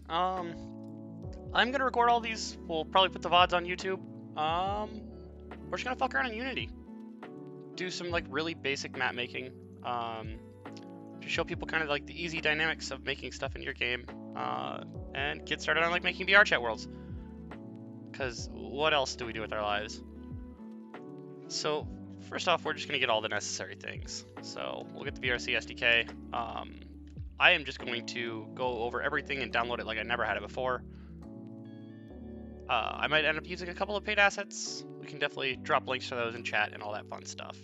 I'm gonna record all these. We'll probably put the VODs on YouTube. We're just gonna fuck around in Unity. Do some like really basic map making. To show people kind of like the easy dynamics of making stuff in your game. And get started on like making VR chat worlds. Cause what else do we do with our lives? So first off, we're just gonna get all the necessary things. So we'll get the VRC SDK. I am just going to go over everything and download it like I never had it before. I might end up using a couple of paid assets. We can definitely drop links to those in chat and all that fun stuff.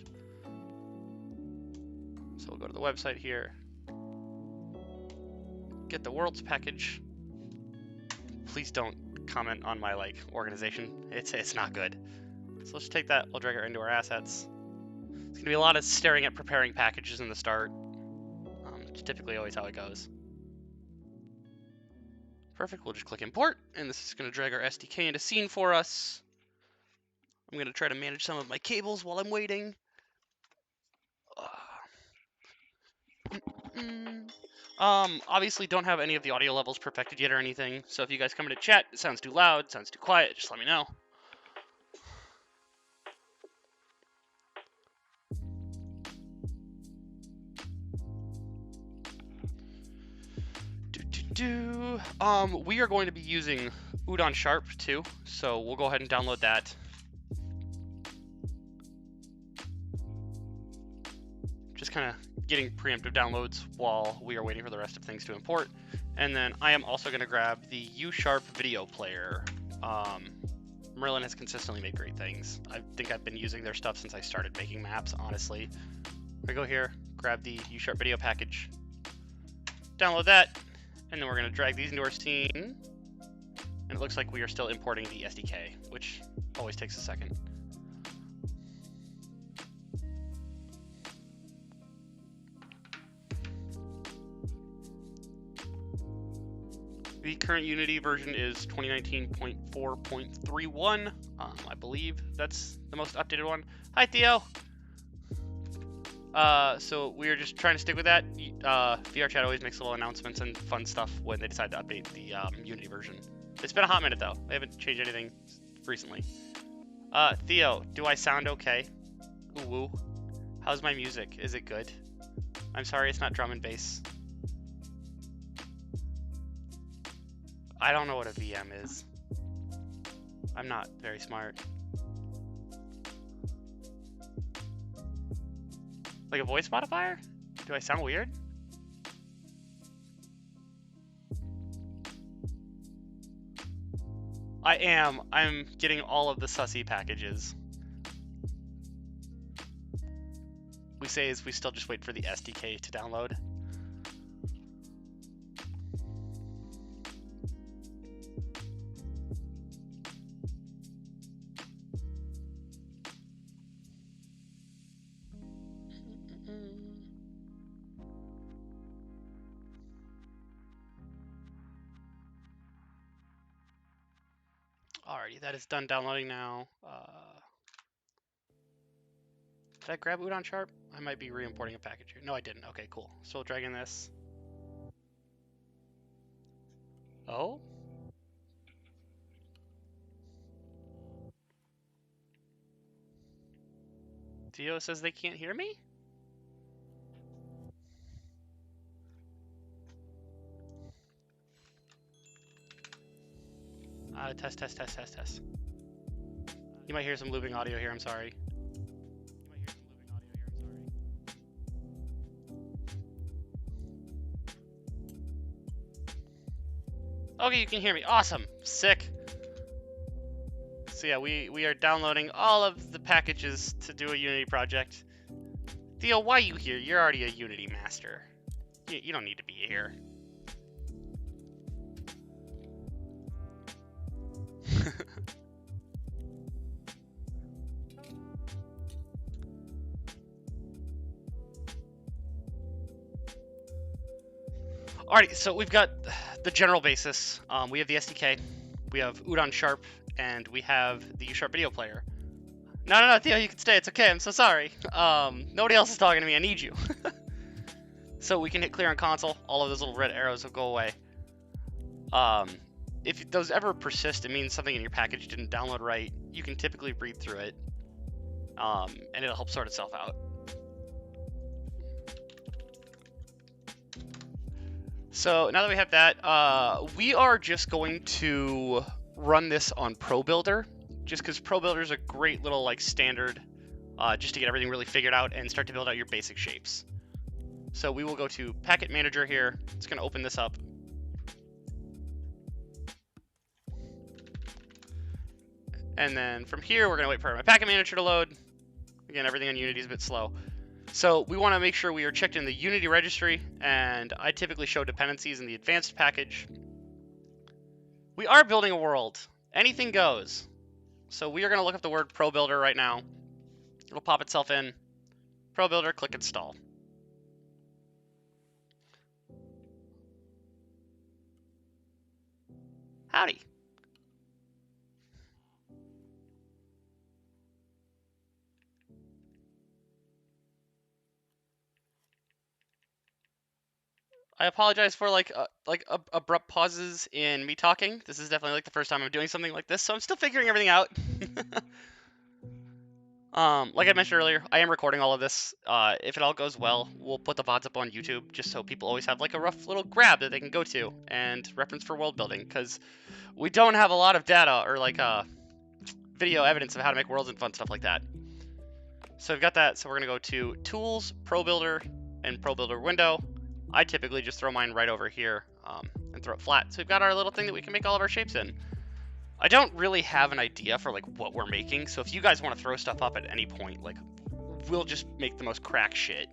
So we'll go to the website here. Get the worlds package. Please don't comment on my like organization. It's not good. So let's take that. We'll drag it into our assets. It's gonna be a lot of staring at preparing packages in the start. It's typically always how it goes. Perfect. We'll just click import, and this is gonna drag our SDK into scene for us. I'm gonna try to manage some of my cables while I'm waiting. Obviously don't have any of the audio levels perfected yet or anything, so if you guys come into chat, it sounds too loud, sounds too quiet, just let me know. We are going to be using Udon Sharp too, so we'll go ahead and download that. Just kind of getting preemptive downloads while we are waiting for the rest of things to import. And then I am also going to grab the U-Sharp video player. Merlin has consistently made great things. I think I've been using their stuff since I started making maps, honestly. We go here, grab the U-Sharp video package, download that, and then we're going to drag these into our scene. And it looks like we are still importing the SDK, which always takes a second. The current Unity version is 2019.4.31. I believe that's the most updated one. Hi, Theo. So we are just trying to stick with that. VR Chat always makes little announcements and fun stuff when they decide to update the Unity version. It's been a hot minute though. They haven't changed anything recently. Theo, do I sound okay? Ooh, woo. How's my music? Is it good? I'm sorry it's not drum and bass. I don't know what a VM is. I'm not very smart. Like a voice modifier? Do I sound weird? I am. I'm getting all of the sussy packages. We say is we still just wait for the SDK to download. Alrighty, that is done downloading now. Did I grab Udon Sharp? I might be re-importing a package here. No, I didn't. Okay, cool. So we'll drag in this. Oh? Theo says they can't hear me? Test. You might hear some looping audio here, I'm sorry. Okay, you can hear me. Awesome. Sick. So yeah, we are downloading all of the packages to do a Unity project. Theo, why are you here? You're already a Unity master. You don't need to be here. Alrighty, so we've got the general basis. We have the SDK, we have Udon Sharp, and we have the U-Sharp video player. No, Theo, you can stay. It's okay. I'm so sorry. Nobody else is talking to me. I need you. So we can hit clear on console. All of those little red arrows will go away. If those ever persist, it means something in your package didn't download right. You can typically read through it, and it'll help sort itself out. So now that we have that, we are just going to run this on ProBuilder, just because ProBuilder is a great little like standard, just to get everything really figured out and start to build out your basic shapes. So we will go to Packet Manager here. It's going to open this up. And then from here, we're going to wait for my Packet Manager to load. Again, everything on Unity is a bit slow. So we want to make sure we are checked in the Unity registry, and I typically show dependencies in the advanced package. We are building a world. Anything goes. So we are going to look up the word ProBuilder right now. It'll pop itself in. ProBuilder, click install. Howdy. I apologize for like abrupt pauses in me talking. This is definitely like the first time I'm doing something like this, so I'm still figuring everything out. Like I mentioned earlier, I am recording all of this. If it all goes well, we'll put the VODs up on YouTube just so people always have like a rough little grab that they can go to and reference for world building, because we don't have a lot of data or like video evidence of how to make worlds and fun stuff like that. So we've got that. So we're gonna go to Tools, ProBuilder, and ProBuilder window. I typically just throw mine right over here and throw it flat. So we've got our little thing that we can make all of our shapes in. I don't really have an idea for like what we're making, so if you guys want to throw stuff up at any point, like we'll just make the most crack shit.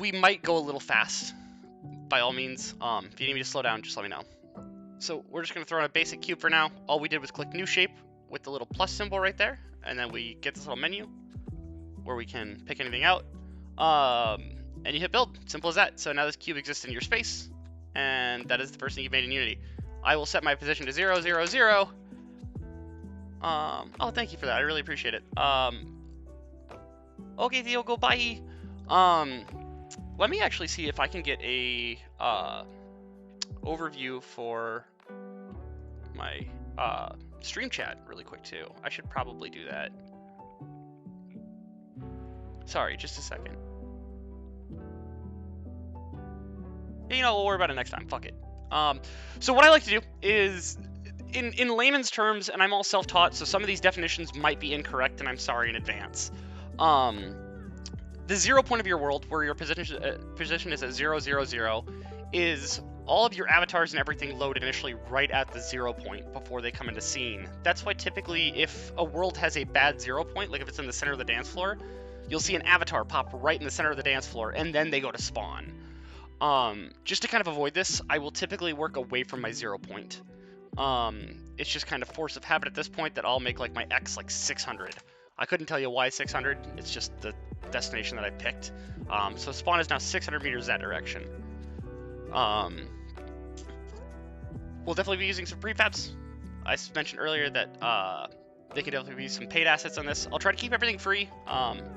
We might go a little fast, by all means. If you need me to slow down, just let me know. So we're just gonna throw in a basic cube for now. All we did was click new shape with the little plus symbol right there, and then we get this little menu where we can pick anything out. And you hit build. Simple as that. So now this cube exists in your space, and that is the first thing you made in Unity. I will set my position to 0, 0, 0. Oh, thank you for that. I really appreciate it. Okay, Diogo, bye. Let me actually see if I can get a overview for my stream chat really quick too. I should probably do that. Sorry, just a second. You know, we'll worry about it next time. Fuck it. So what I like to do is, in layman's terms, and I'm all self-taught, so some of these definitions might be incorrect, and I'm sorry in advance. The 0 point of your world, where your position is at 0, 0, 0, is all of your avatars and everything load initially right at the 0 point before they come into scene. That's why typically if a world has a bad 0 point, like if it's in the center of the dance floor, you'll see an avatar pop right in the center of the dance floor, and then they go to spawn. Just to kind of avoid this, I will typically work away from my 0 point. It's just kind of force of habit at this point that I'll make like my X like 600. I couldn't tell you why 600, it's just the destination that I picked. So spawn is now 600 meters that direction. We'll definitely be using some prefabs. I mentioned earlier that they can definitely use some paid assets on this. I'll try to keep everything free.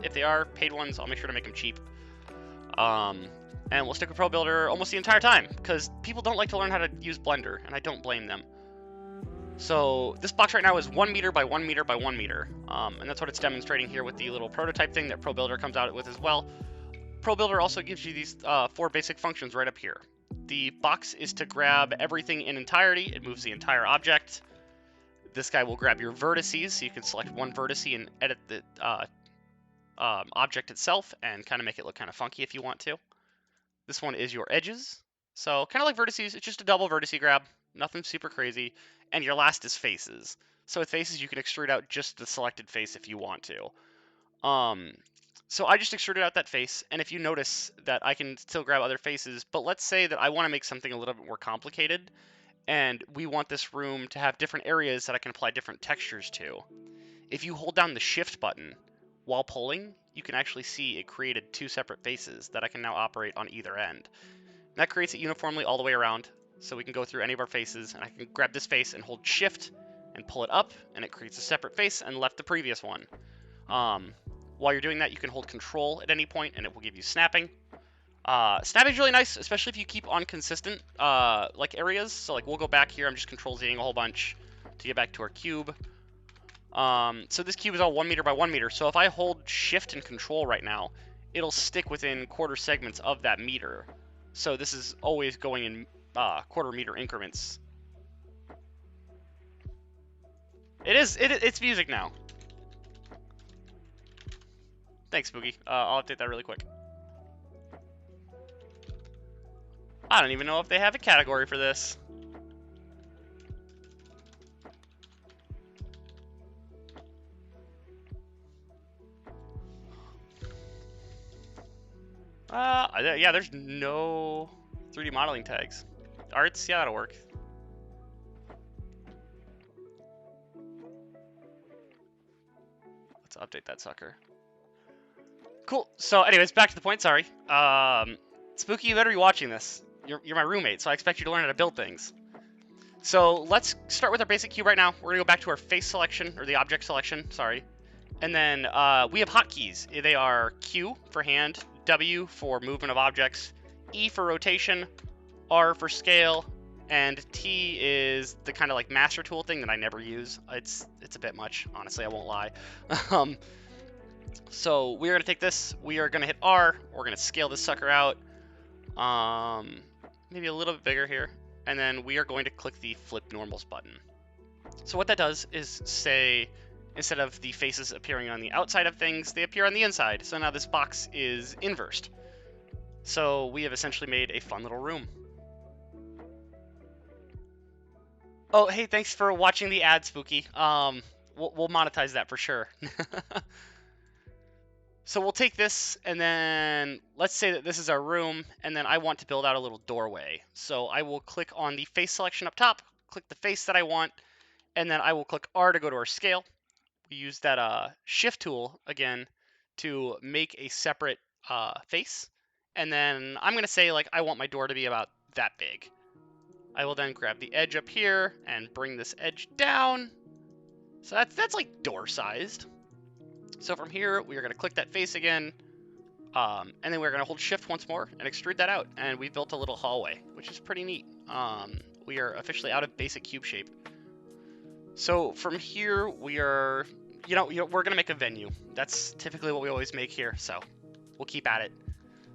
If they are paid ones, I'll make sure to make them cheap. And we'll stick with ProBuilder almost the entire time, because people don't like to learn how to use Blender, and I don't blame them. So this box right now is 1 meter by 1 meter by 1 meter, and that's what it's demonstrating here with the little prototype thing that ProBuilder comes out with as well. ProBuilder also gives you these 4 basic functions right up here. The box is to grab everything in entirety. It moves the entire object. This guy will grab your vertices, so you can select one vertice and edit the object itself and kind of make it look kind of funky if you want to. This one is your edges. So kind of like vertices, it's just a double vertice grab, nothing super crazy. And your last is faces. So with faces, you can extrude out just the selected face if you want to. So I just extruded out that face, and if you notice that I can still grab other faces, but let's say that I want to make something a little bit more complicated, and we want this room to have different areas that I can apply different textures to. If you hold down the shift button while pulling, you can actually see it created 2 separate faces that I can now operate on either end. And that creates it uniformly all the way around, so we can go through any of our faces, and I can grab this face and hold shift and pull it up, and it creates a separate face and left the previous one. While you're doing that, you can hold control at any point, and it will give you snapping. Snapping's really nice, especially if you keep on consistent like areas. So like we'll go back here. I'm just Control-Zing a whole bunch to get back to our cube. So this cube is all 1 meter by 1 meter. So if I hold Shift and Control right now, it'll stick within quarter segments of that meter. So this is always going in quarter meter increments. It's music now. Thanks, Spooky. I'll update that really quick. I don't even know if they have a category for this. Yeah, there's no 3D modeling tags. Arts, yeah, that'll work. Let's update that sucker. Cool. So, anyways, back to the point. Sorry. Spooky, you better be watching this. You're my roommate, so I expect you to learn how to build things. So let's start with our basic cube right now. We're gonna go back to our face selection, or the object selection. Sorry. And then we have hotkeys. They are Q for hand, W for movement of objects, E for rotation, R for scale, and T is the kind of like master tool thing that I never use. It's a bit much, honestly, I won't lie. So we're gonna take this, we are gonna hit R, we're gonna scale this sucker out, maybe a little bit bigger here, and then we are going to click the flip normals button. So what that does is say, instead of the faces appearing on the outside of things, they appear on the inside. So now this box is inversed. So we have essentially made a fun little room. Oh, hey, thanks for watching the ad, Spooky. We'll monetize that for sure. So we'll take this, and then let's say that this is our room, and then I want to build out a little doorway. So I will click on the face selection up top, click the face that I want, and then I will click R to go to our scale. We use that shift tool again to make a separate face. And then I'm going to say, like, I want my door to be about that big. I will then grab the edge up here and bring this edge down. So that's like door sized. So from here, we are going to click that face again. And then we're going to hold shift once more and extrude that out. And we built a little hallway, which is pretty neat. We are officially out of basic cube shape. So from here, we are, we're going to make a venue. That's typically what we always make here. So we'll keep at it.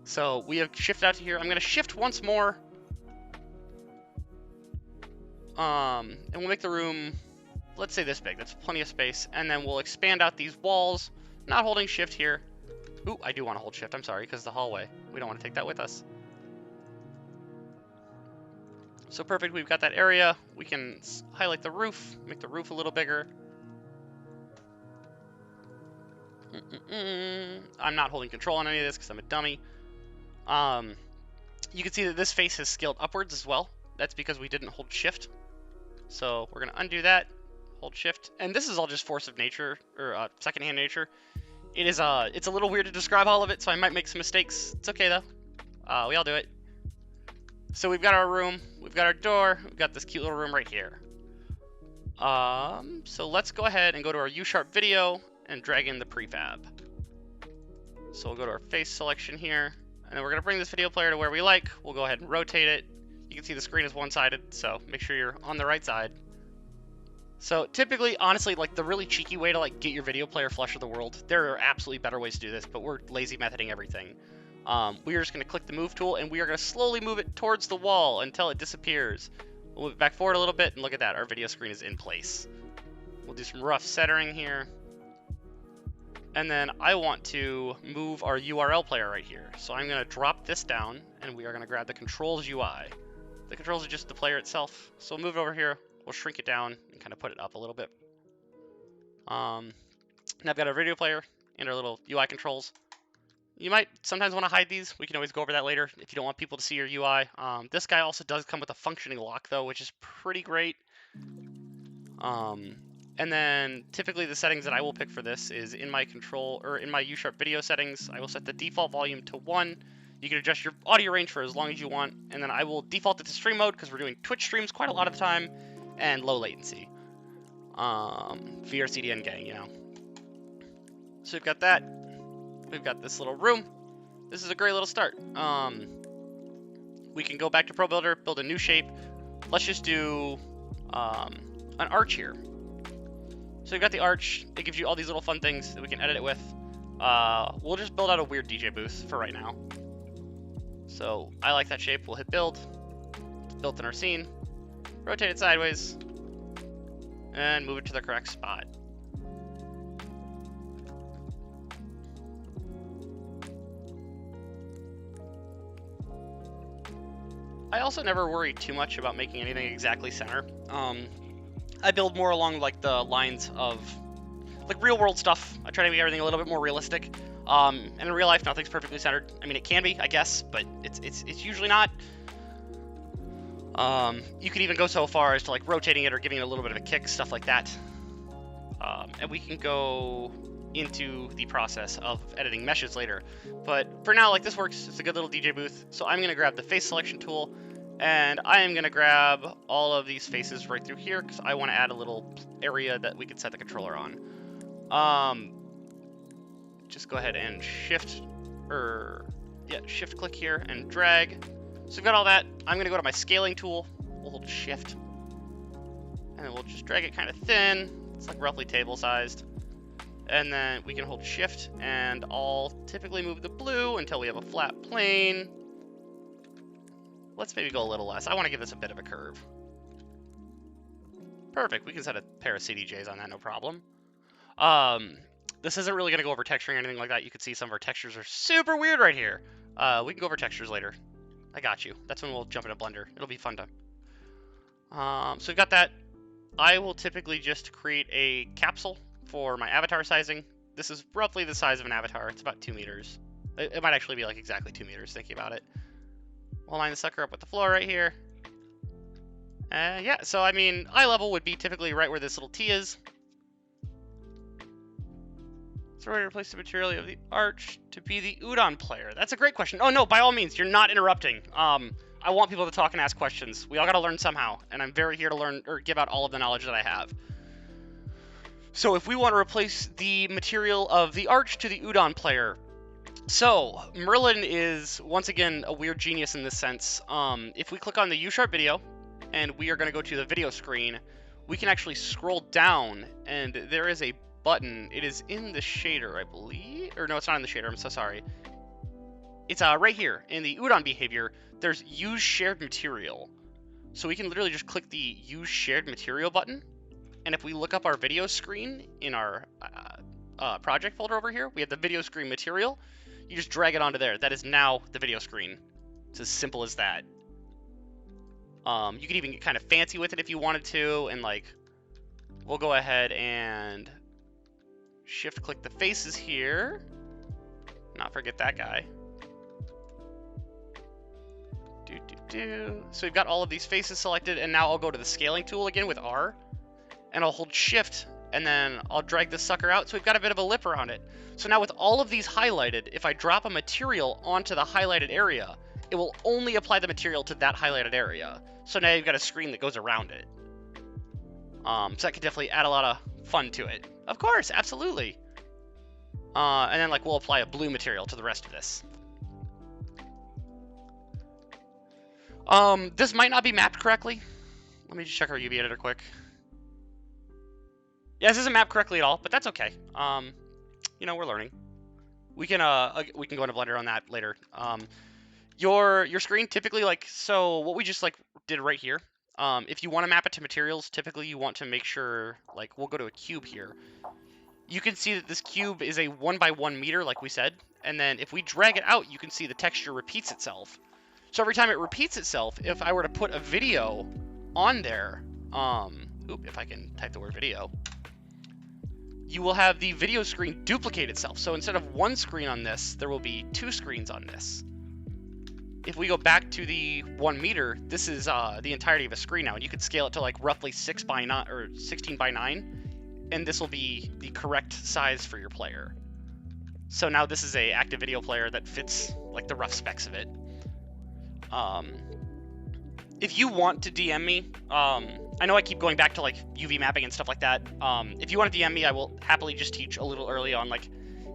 So we have shifted out to here. I'm going to shift once more. And we'll make the room, let's say this big. That's plenty of space. And then we'll expand out these walls, not holding shift here. Ooh, I do want to hold shift. I'm sorry, because the hallway. We don't want to take that with us. So perfect, we've got that area. We can highlight the roof, make the roof a little bigger. I'm not holding control on any of this because I'm a dummy. You can see that this face has scaled upwards as well. That's because we didn't hold shift. So we're gonna undo that, hold shift. And this is all just force of nature, or secondhand nature. It's a little weird to describe all of it, so I might make some mistakes. It's okay though. We all do it. So we've got our room, we've got our door, we've got this cute little room right here. So let's go ahead and go to our U-sharp video and drag in the prefab. So we'll go to our face selection here, and then we're gonna bring this video player to where we like. We'll go ahead and rotate it. You can see the screen is one-sided, so make sure you're on the right side. So typically, honestly, like the really cheeky way to like get your video player flush with the world, there are absolutely better ways to do this, but we're lazy methoding everything. We are just going to click the move tool, and we are going to slowly move it towards the wall until it disappears. We'll move it back forward a little bit, and look at that, our video screen is in place. We'll do some rough centering here. And then I want to move our URL player right here. So I'm going to drop this down, and we are going to grab the controls UI. The controls are just the player itself. So we'll move it over here, we'll shrink it down, and kind of put it up a little bit. Now I've got our video player and our little UI controls. You might sometimes want to hide these. We can always go over that later if you don't want people to see your UI. This guy also does come with a functioning lock, though, which is pretty great. And then typically the settings that I will pick for this is in my control, or in my U-sharp video settings, I will set the default volume to 1. You can adjust your audio range for as long as you want, and then I will default it to stream mode because we're doing Twitch streams quite a lot of the time, and low latency. VRCDN gang, you know. So we've got that. We've got this little room. this is a great little start. We can go back to ProBuilder, build a new shape. Let's just do an arch here. So you've got the arch. It gives you all these little fun things that we can edit it with. We'll just build out a weird DJ booth for right now. So I like that shape. We'll hit build. It's built in our scene. Rotate it sideways. And move it to the correct spot. I also never worry too much about making anything exactly center. I build more along like the lines of like real world stuff. I try to make everything a little bit more realistic. And in real life, nothing's perfectly centered. I mean, it can be, I guess, but it's usually not. You could even go so far as to like rotating it or giving it a little bit of a kick, stuff like that. And we can go into the process of editing meshes later. But for now, like this works. It's a good little DJ booth. So I'm gonna grab the face selection tool, and I am gonna grab all of these faces right through here because I want to add a little area that we can set the controller on. Just go ahead and shift click here and drag. So we've got all that. I'm gonna go to my scaling tool. We'll hold shift, and then we'll just drag it kind of thin. It's like roughly table sized. And then we can hold shift, and I'll typically move the blue until we have a flat plane. Let's maybe go a little less. I want to give this a bit of a curve. Perfect. We can set a pair of CDJs on that, no problem. This isn't really going to go over texturing or anything like that. You can see some of our textures are super weird right here. We can go over textures later. I got you. That's when we'll jump into Blender. It'll be fun to. So we've got that. I will typically just create a capsule for my avatar sizing. This is roughly the size of an avatar. It's about 2 meters. It might actually be like exactly 2 meters, thinking about it. We'll line the sucker up with the floor right here. Yeah, so I mean, eye level would be typically right where this little T is. So we're going to replace the material of the arch to be the udon player. That's a great question. Oh no, by all means, you're not interrupting. I want people to talk and ask questions. We all got to learn somehow, and I'm very here to learn or give out all of the knowledge that I have. So if we want to replace the material of the arch to the udon player, so Merlin is once again a weird genius in this sense. If we click on the U-Sharp video, and we are going to go to the video screen, we can actually scroll down, and there is a button. It is in the shader, I believe, or no, it's not in the shader. I'm so sorry. It's right here in the udon behavior. There's use shared material, so we can literally just click the use shared material button. And if we look up our video screen in our project folder over here, we have the video screen material. You just drag it onto there. That is now the video screen. It's as simple as that. You could even get kind of fancy with it if you wanted to. And like, we'll go ahead and shift click the faces here. Not forget that guy. So we've got all of these faces selected. And now I'll go to the scaling tool again with R. And I'll hold shift, and then I'll drag this sucker out, so we've got a bit of a lip around it. So now with all of these highlighted, if I drop a material onto the highlighted area, it will only apply the material to that highlighted area. So now you've got a screen that goes around it. So that could definitely add a lot of fun to it. Of course, absolutely. And then like we'll apply a blue material to the rest of this. This might not be mapped correctly. Let me just check our UV editor quick. Yeah, this isn't mapped correctly at all, but that's okay. You know, we're learning. We can go into Blender on that later. Your screen typically like, so what we just like did right here. If you want to map it to materials, typically you want to make sure, like, we'll go to a cube here. You can see that this cube is a 1 by 1 meter, like we said. And then if we drag it out, you can see the texture repeats itself. So every time it repeats itself, if I were to put a video on there, if I can type the word video, you will have the video screen duplicate itself. So instead of one screen on this, there will be 2 screens on this. If we go back to the 1 meter, this is the entirety of a screen now, and you could scale it to like roughly 6 by 9 or 16 by 9, and this will be the correct size for your player. So now this is a active video player that fits like the rough specs of it. If you want to DM me, I know I keep going back to like UV mapping and stuff like that. If you want to DM me, I will happily just teach a little early on like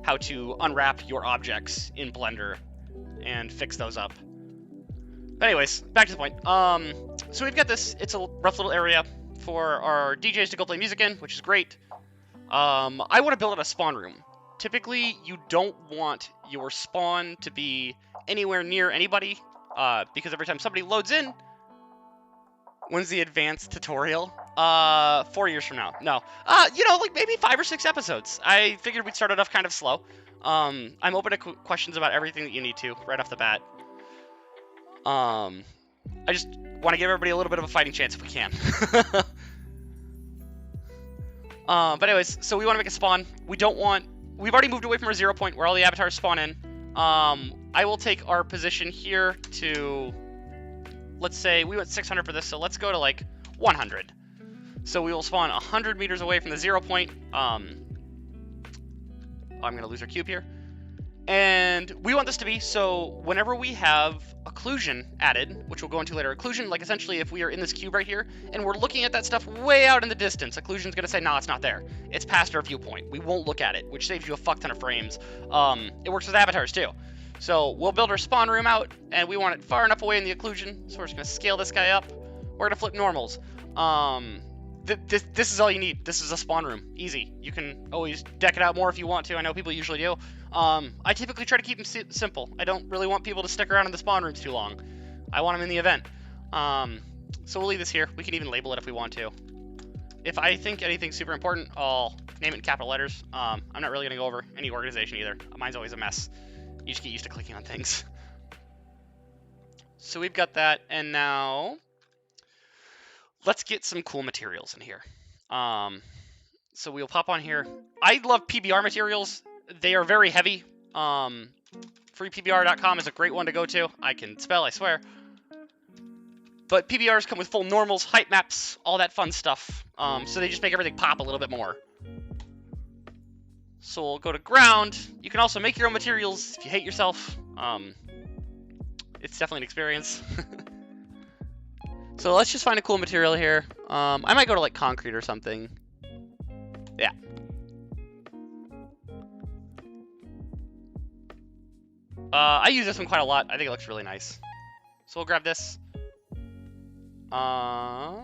how to unwrap your objects in Blender. and fix those up. But anyways, back to the point. So we've got this. It's a rough little area for our DJs to go play music in, which is great. I want to build out a spawn room. Typically, you don't want your spawn to be anywhere near anybody, because every time somebody loads in, when's the advanced tutorial? 4 years from now. No. You know, like maybe 5 or 6 episodes. I figured we'd start it off kind of slow. I'm open to questions about everything that you need to right off the bat. I just want to give everybody a little bit of a fighting chance if we can. But anyways, so we want to make a spawn. We've already moved away from our 0 point where all the avatars spawn in. I will take our position here to, let's say we went 600 for this, so let's go to like 100. So we will spawn 100 meters away from the 0 point. I'm going to lose our cube here. And we want this to be, so whenever we have occlusion added, which we'll go into later, occlusion, like essentially if we are in this cube right here, and we're looking at that stuff way out in the distance, occlusion's going to say, no, it's not there. It's past our viewpoint. We won't look at it, which saves you a fuck ton of frames. It works with avatars too. So we'll build our spawn room out, and we want it far enough away in the occlusion, so we're just going to scale this guy up. We're going to flip normals. This is all you need. This is a spawn room. Easy. You can always deck it out more if you want to. I know people usually do. I typically try to keep them simple. I don't really want people to stick around in the spawn rooms too long. I want them in the event. So we'll leave this here. We can even label it if we want to. If I think anything's super important, I'll name it in capital letters. I'm not really going to go over any organization either. Mine's always a mess. You just get used to clicking on things. So we've got that, and now let's get some cool materials in here. So we'll pop on here. I love PBR materials. They are very heavy. Freepbr.com is a great one to go to. I can spell, I swear. But PBRs come with full normals, height maps, all that fun stuff. So they just make everything pop a little bit more. So we'll go to ground. You can also make your own materials if you hate yourself. It's definitely an experience. So let's just find a cool material here. I might go to like concrete or something. Yeah. I use this one quite a lot. I think it looks really nice. So we'll grab this. I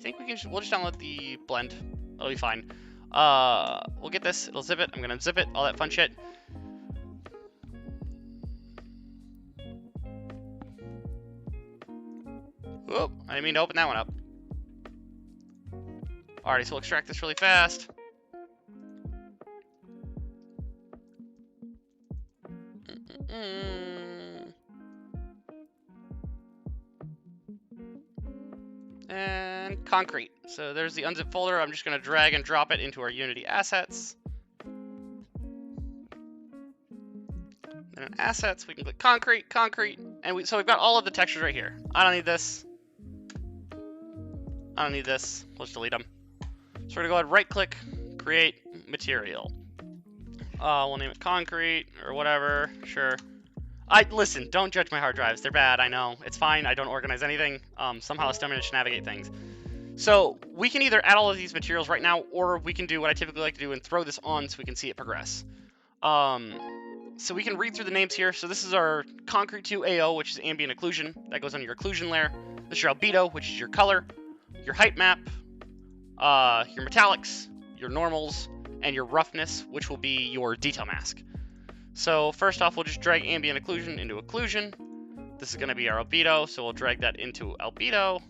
think we'll just download the blend. That'll be fine. We'll get this. It'll zip it. I'm gonna zip it. All that fun shit. Whoop! I didn't mean to open that one up. Alrighty, so we'll extract this really fast. And concrete. So there's the unzip folder. I'm just going to drag and drop it into our Unity assets. Then in assets, we can click concrete, and so we've got all of the textures right here. I don't need this. I don't need this. We'll just delete them. So we're going to go ahead, right click, create material. We'll name it concrete or whatever. Sure. Listen, don't judge my hard drives. They're bad, I know. It's fine. I don't organize anything. Somehow I still manage to navigate things. So we can either add all of these materials right now, or we can do what I typically like to do and throw this on so we can see it progress. So we can read through the names here. So this is our Concrete 2 AO, which is ambient occlusion. That goes on your occlusion layer. This is your albedo, which is your color, your height map, your metallics, your normals, and your roughness, which will be your detail mask. So first off, we'll just drag ambient occlusion into occlusion. This is going to be our albedo, so we'll drag that into albedo.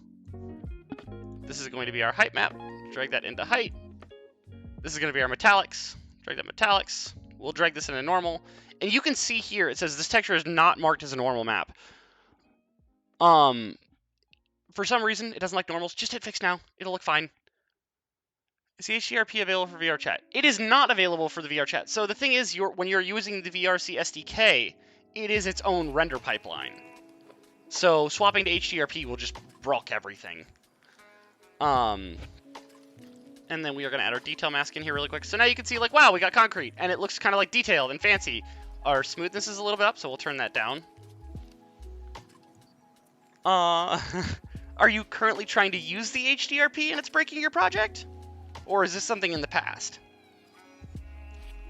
This is going to be our height map. Drag that into height. This is going to be our metallics. Drag that metallics. We'll drag this into normal. And you can see here, it says this texture is not marked as a normal map. For some reason, it doesn't like normals. Just hit fix now. It'll look fine. Is the HDRP available for VRChat? It is not available for the VRChat. So the thing is, when you're using the VRC SDK, it is its own render pipeline. So swapping to HDRP will just broke everything. And then we are going to add our detail mask in here really quick. So now you can see, like, wow, we got concrete. And it looks kind of like detailed and fancy. Our smoothness is a little bit up, so we'll turn that down. Are you currently trying to use the HDRP and it's breaking your project? Or is this something in the past?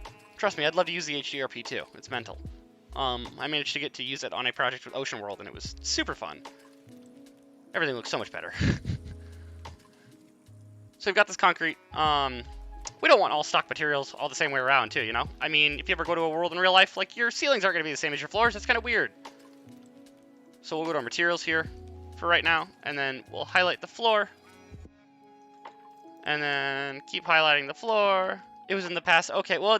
I'm Trust me, I'd love to use the HDRP too. It's mental. I managed to get to use it on a project with Ocean World, and it was super fun. Everything looks so much better. So we've got this concrete. We don't want all stock materials all the same way around too, you know? I mean, if you ever go to a world in real life, like, your ceilings aren't going to be the same as your floors. That's kind of weird. So we'll go to our materials here for right now, and then we'll highlight the floor. And then keep highlighting the floor. It was in the past. Okay, well,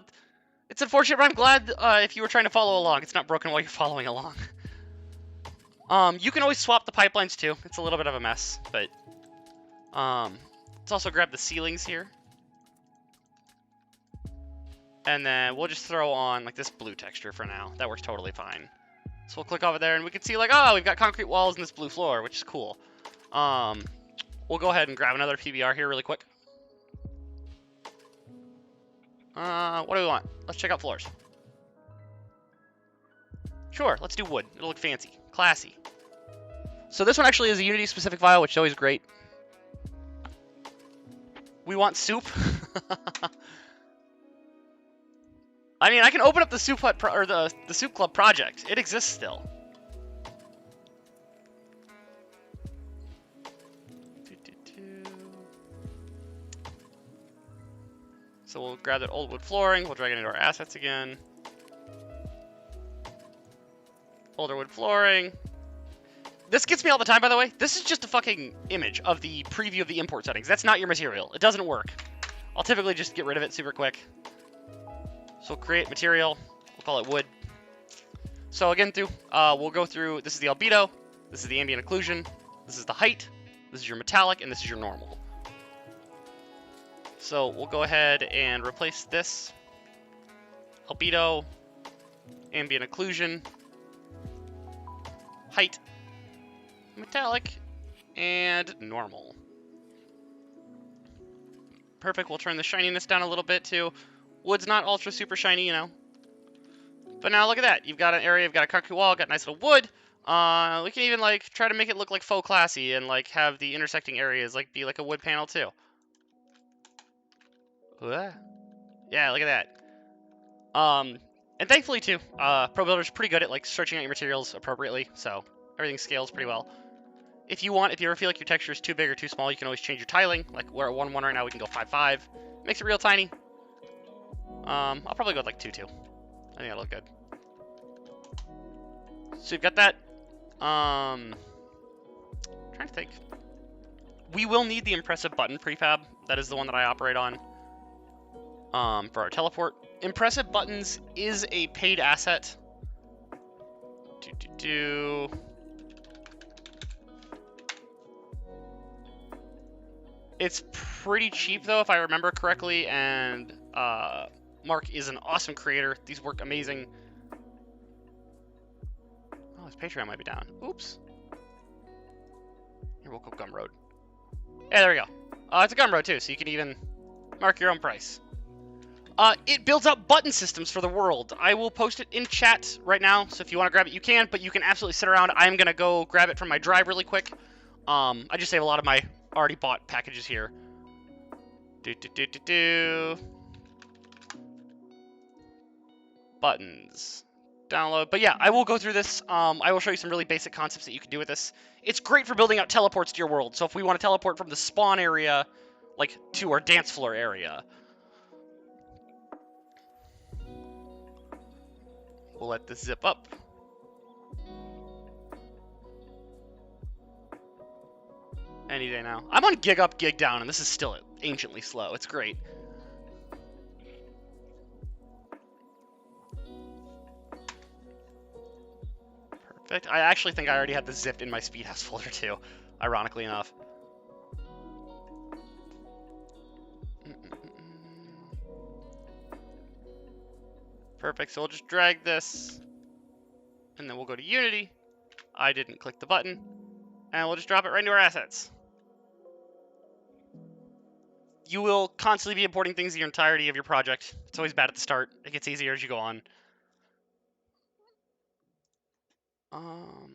it's unfortunate, but I'm glad if you were trying to follow along, it's not broken while you're following along. You can always swap the pipelines too. It's a little bit of a mess, but let's also grab the ceilings here. And then we'll just throw on like this blue texture for now. That works totally fine. So we'll click over there and we can see like, oh, we've got concrete walls and this blue floor, which is cool. We'll go ahead and grab another PBR here really quick. What do we want? Let's check out floors. Sure, let's do wood. It'll look fancy, classy. So this one actually is a Unity specific file, which is always great. We want soup. I mean, I can open up the Soup Hut or the Soup Club project. It exists still. So we'll grab that old wood flooring. We'll drag it into our assets again. Older wood flooring. This gets me all the time, by the way. This is just a fucking image of the preview of the import settings. That's not your material. It doesn't work. I'll typically just get rid of it super quick. So we'll create material. We'll call it wood. So again, we'll go through. This is the albedo. This is the ambient occlusion. This is the height. This is your metallic, and this is your normal. So we'll go ahead and replace this albedo, ambient occlusion, height, metallic, and normal. Perfect. We'll turn the shininess down a little bit too. Wood's not ultra super shiny, you know. But now look at that. You've got an area, you've got a concrete wall, got nice little wood. We can even like try to make it look like faux classy and like have the intersecting areas like be like a wood panel too. Yeah, look at that. And thankfully too, ProBuilder's pretty good at like stretching out your materials appropriately, so everything scales pretty well. If you ever feel like your texture is too big or too small, you can always change your tiling. Like we're at 1.1 right now, we can go 5.5. Makes it real tiny. I'll probably go with like 2.2. I think that'll look good. So you've got that. Trying to think. We will need the impressive button prefab. That is the one that I operate on. For our teleport. Impressive buttons is a paid asset. It's pretty cheap though, if I remember correctly, and Mark is an awesome creator. These work amazing. Oh, his Patreon might be down. Oops. Here, we'll go Gumroad. Yeah, there we go. It's a Gumroad too, so you can even mark your own price. It builds out button systems for the world. I will post it in chat right now, so if you want to grab it, you can, but you can absolutely sit around. I'm going to go grab it from my drive really quick. I just save a lot of my already bought packages here. Buttons. Download. But yeah, I will go through this. I will show you some really basic concepts that you can do with this. It's great for building out teleports to your world. So if we want to teleport from the spawn area, like, to our dance floor area, we'll let this zip up. Any day now. I'm on gig up, gig down, and this is still anciently slow. It's great. Perfect. I actually think I already had this zipped in my Speedhouse folder too, ironically enough. Perfect. So we'll just drag this, and then we'll go to Unity. I didn't click the button, and we'll just drop it right into our assets. You will constantly be importing things the entirety of your project. It's always bad at the start. It gets easier as you go on.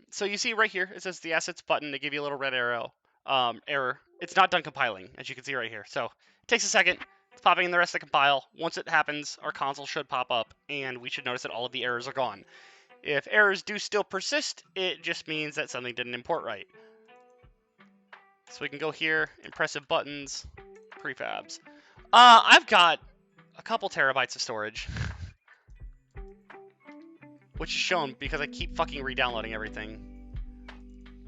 So you see right here, it says the assets button. They give you a little red arrow. Error. It's not done compiling, as you can see right here. So it takes a second. It's popping in the rest of the compile. Once it happens, our console should pop up, and we should notice that all of the errors are gone. If errors do still persist, it just means that something didn't import right. So we can go here, impressive buttons, prefabs. I've got a couple terabytes of storage, which is shown because I keep fucking re-downloading everything.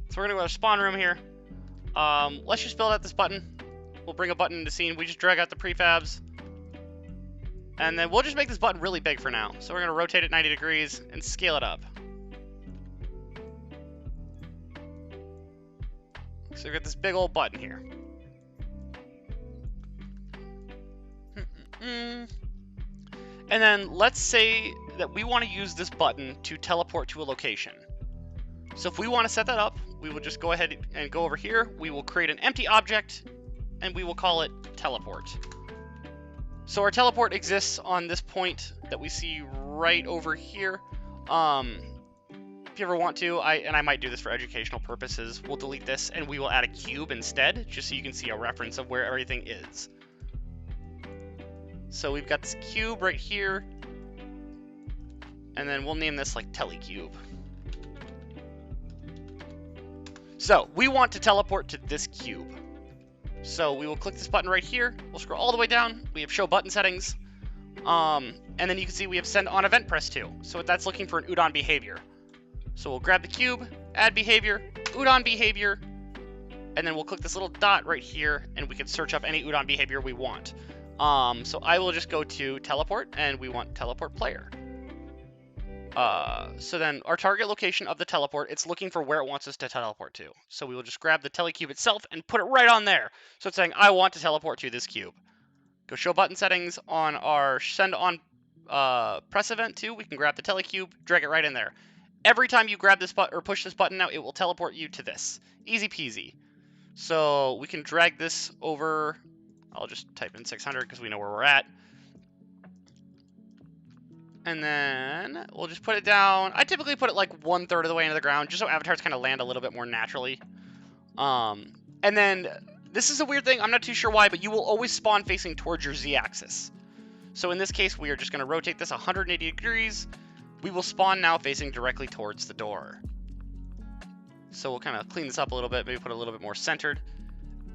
So we're gonna go to our spawn room here. Let's just build out this button. We'll bring a button into scene. We just drag out the prefabs. And then we'll just make this button really big for now. So we're gonna rotate it 90 degrees and scale it up. So we've got this big old button here. And then let's say that we want to use this button to teleport to a location. So if we want to set that up, we will just go ahead and go over here. We will create an empty object, and we will call it teleport. So our teleport exists on this point that we see right over here. If you ever want to, I might do this for educational purposes, we'll delete this and we will add a cube instead, just so you can see a reference of where everything is. So we've got this cube right here, and then we'll name this like telecube. So we want to teleport to this cube. So we will click this button right here. We'll scroll all the way down. We have show button settings. And then you can see we have send on event press to. So that's looking for an udon behavior. So we'll grab the cube, add behavior, udon behavior, and then we'll click this little dot right here, and we can search up any udon behavior we want. So I will just go to teleport, and we want teleport player. So then our target location of the teleport, it's looking for where it wants us to teleport to. So we will just grab the telecube itself and put it right on there. So it's saying, I want to teleport to this cube. Go show button settings on our send on press event too. We can grab the telecube, drag it right in there. Every time you grab this button or push this button now, it will teleport you to this. Easy peasy. So we can drag this over. I'll just type in 600 because we know where we're at. And then we'll just put it down. I typically put it like 1/3 of the way into the ground, just so avatars kind of land a little bit more naturally. And then this is a weird thing. I'm not too sure why, but you will always spawn facing towards your Z-axis. So in this case, we are just going to rotate this 180 degrees. We will spawn now facing directly towards the door. So we'll kind of clean this up a little bit, maybe put it a little bit more centered.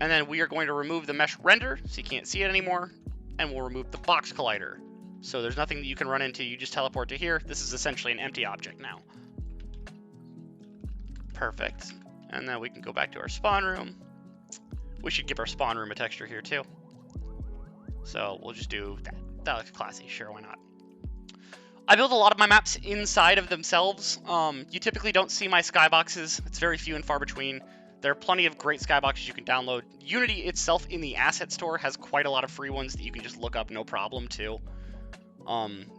And then we are going to remove the mesh render, so you can't see it anymore. And we'll remove the box collider. So there's nothing that you can run into, you just teleport to here. This is essentially an empty object now. Perfect. And then we can go back to our spawn room. We should give our spawn room a texture here too. So we'll just do that. That looks classy, sure, why not? I build a lot of my maps inside of themselves. You typically don't see my skyboxes. It's very few and far between. There are plenty of great skyboxes you can download. Unity itself in the asset store has quite a lot of free ones that you can just look up no problem too.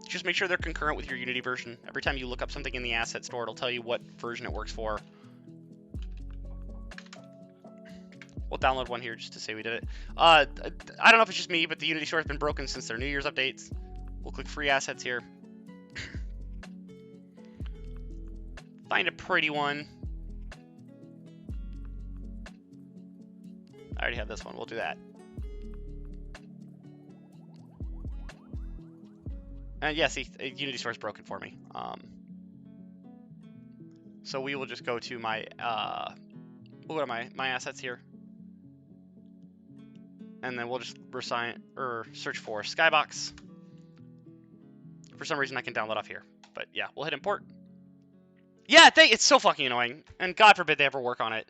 Just make sure they're concurrent with your Unity version. Every time you look up something in the asset store, it'll tell you what version it works for. We'll download one here just to say we did it. I don't know if it's just me, but the Unity store has been broken since their New Year's updates. We'll click free assets here. Find a pretty one. I already have this one. We'll do that. Yeah, see, Unity Store is broken for me. So we will just go to my, we'll go to my assets here. And then we'll just search for skybox. For some reason, I can download off here. But yeah, we'll hit import. Yeah, it's so fucking annoying. And God forbid they ever work on it.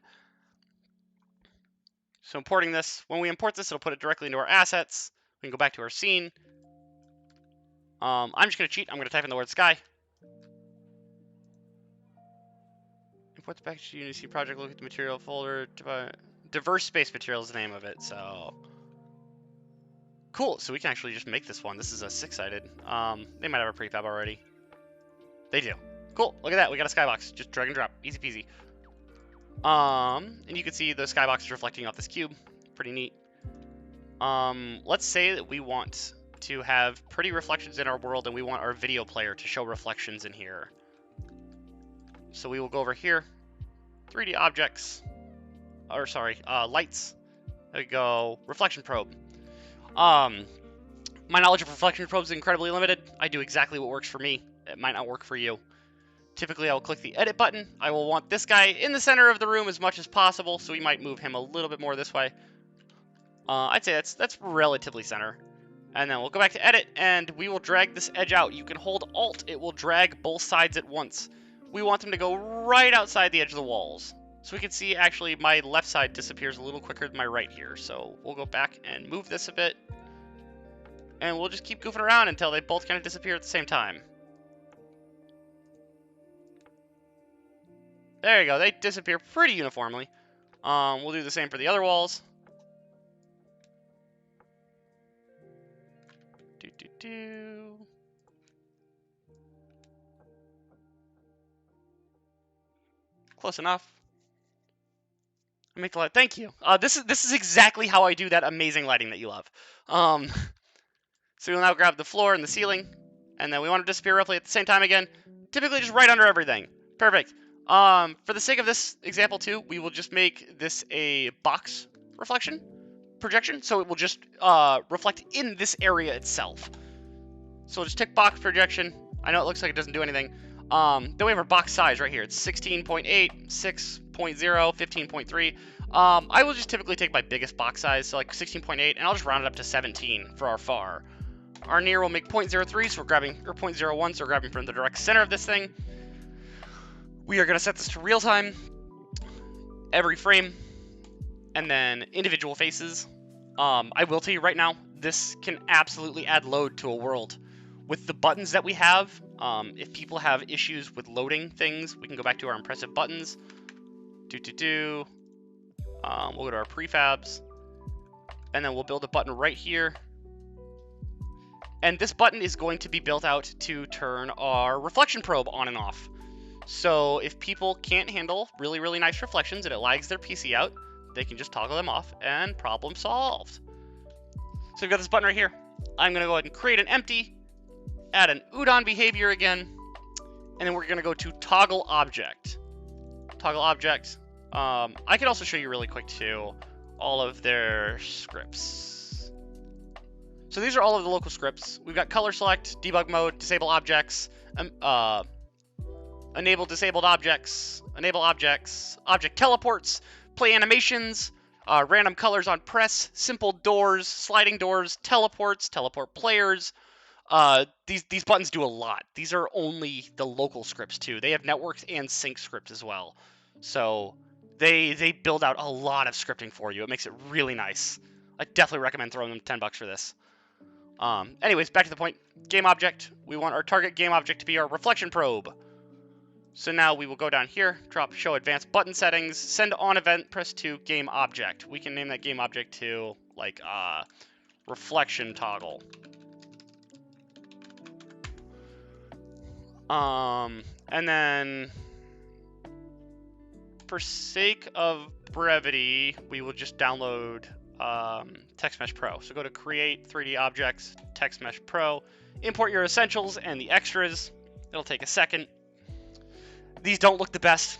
So importing this, when we import this, it'll put it directly into our assets. We can go back to our scene. I'm just going to cheat. I'm going to type in the word sky. Import the package to Unity project, look at the material folder. Diverse space material is the name of it, so... Cool, so we can actually just make this one. This is a 6-sided. They might have a prefab already. They do. Cool, look at that. We got a skybox. Just drag and drop. Easy peasy. And you can see the skybox is reflecting off this cube. Pretty neat. Let's say that we want to have pretty reflections in our world and we want our video player to show reflections in here. So we will go over here, 3D objects, or sorry, lights. There we go, reflection probe. My knowledge of reflection probes is incredibly limited. I do exactly what works for me. It might not work for you. Typically, I will click the edit button. I will want this guy in the center of the room as much as possible, so we might move him a little bit more this way. I'd say that's relatively center. And then we'll go back to edit, and we will drag this edge out. You can hold Alt. It will drag both sides at once. We want them to go right outside the edge of the walls. So we can see, actually, my left side disappears a little quicker than my right here. So we'll go back and move this a bit. And we'll just keep goofing around until they both kind of disappear at the same time. There you go. They disappear pretty uniformly. We'll do the same for the other walls. Close enough. I make the light. Thank you. This is exactly how I do that amazing lighting that you love. So we'll now grab the floor and the ceiling, and then we want to disappear roughly at the same time again. Typically just right under everything. Perfect. For the sake of this example too, we will just make this a box reflection projection, so it will just reflect in this area itself. So we'll just tick box projection. I know it looks like it doesn't do anything. Then we have our box size right here. It's 16.8, 6.0, 15.3. I will just typically take my biggest box size, so like 16.8, and I'll just round it up to 17 for our far. Our near will make 0.03, so we're grabbing, or 0.01, so we're grabbing from the direct center of this thing. We are going to set this to real time, every frame, and then individual faces. I will tell you right now, this can absolutely add load to a world. With the buttons that we have, if people have issues with loading things, we can go back to our impressive buttons. We'll go to our prefabs, and then we'll build a button right here. And this button is going to be built out to turn our reflection probe on and off. So if people can't handle really, really nice reflections and it lags their PC out, they can just toggle them off and problem solved. So we've got this button right here. I'm going to go ahead and create an empty, add an udon behavior again, and then we're going to go to toggle object. Toggle object. I can also show you really quick too all of their scripts. So these are all of the local scripts. We've got color select, debug mode, disable objects, enable disabled objects, enable objects, object teleports, play animations, random colors on press, simple doors, sliding doors, teleports, teleport players. These buttons do a lot. These are only the local scripts too. They have networks and sync scripts as well. So they build out a lot of scripting for you. It makes it really nice. I definitely recommend throwing them $10 for this. Anyways, back to the point. Game object. We want our target game object to be our reflection probe. So now we will go down here, drop show advanced button settings, send on event, press to game object. We can name that game object to like reflection toggle. And then for sake of brevity, we will just download TextMesh Pro. So go to create 3D objects, TextMesh Pro, import your essentials and the extras. It'll take a second. These don't look the best.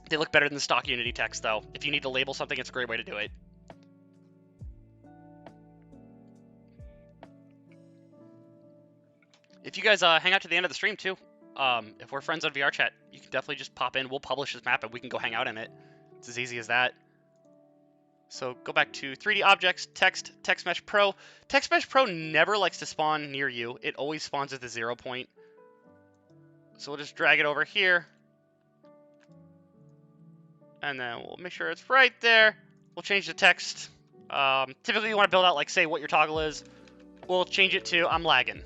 They look better than the stock Unity text though. If you need to label something, it's a great way to do it. If you guys hang out to the end of the stream too, if we're friends on VR chat, you can definitely just pop in. We'll publish this map and we can go hang out in it. It's as easy as that. So go back to 3D objects, text, TextMesh Pro. TextMesh Pro never likes to spawn near you. It always spawns at the 0 point. So we'll just drag it over here. And then we'll make sure it's right there. We'll change the text. Typically you want to build out like say what your toggle is. We'll change it to I'm lagging.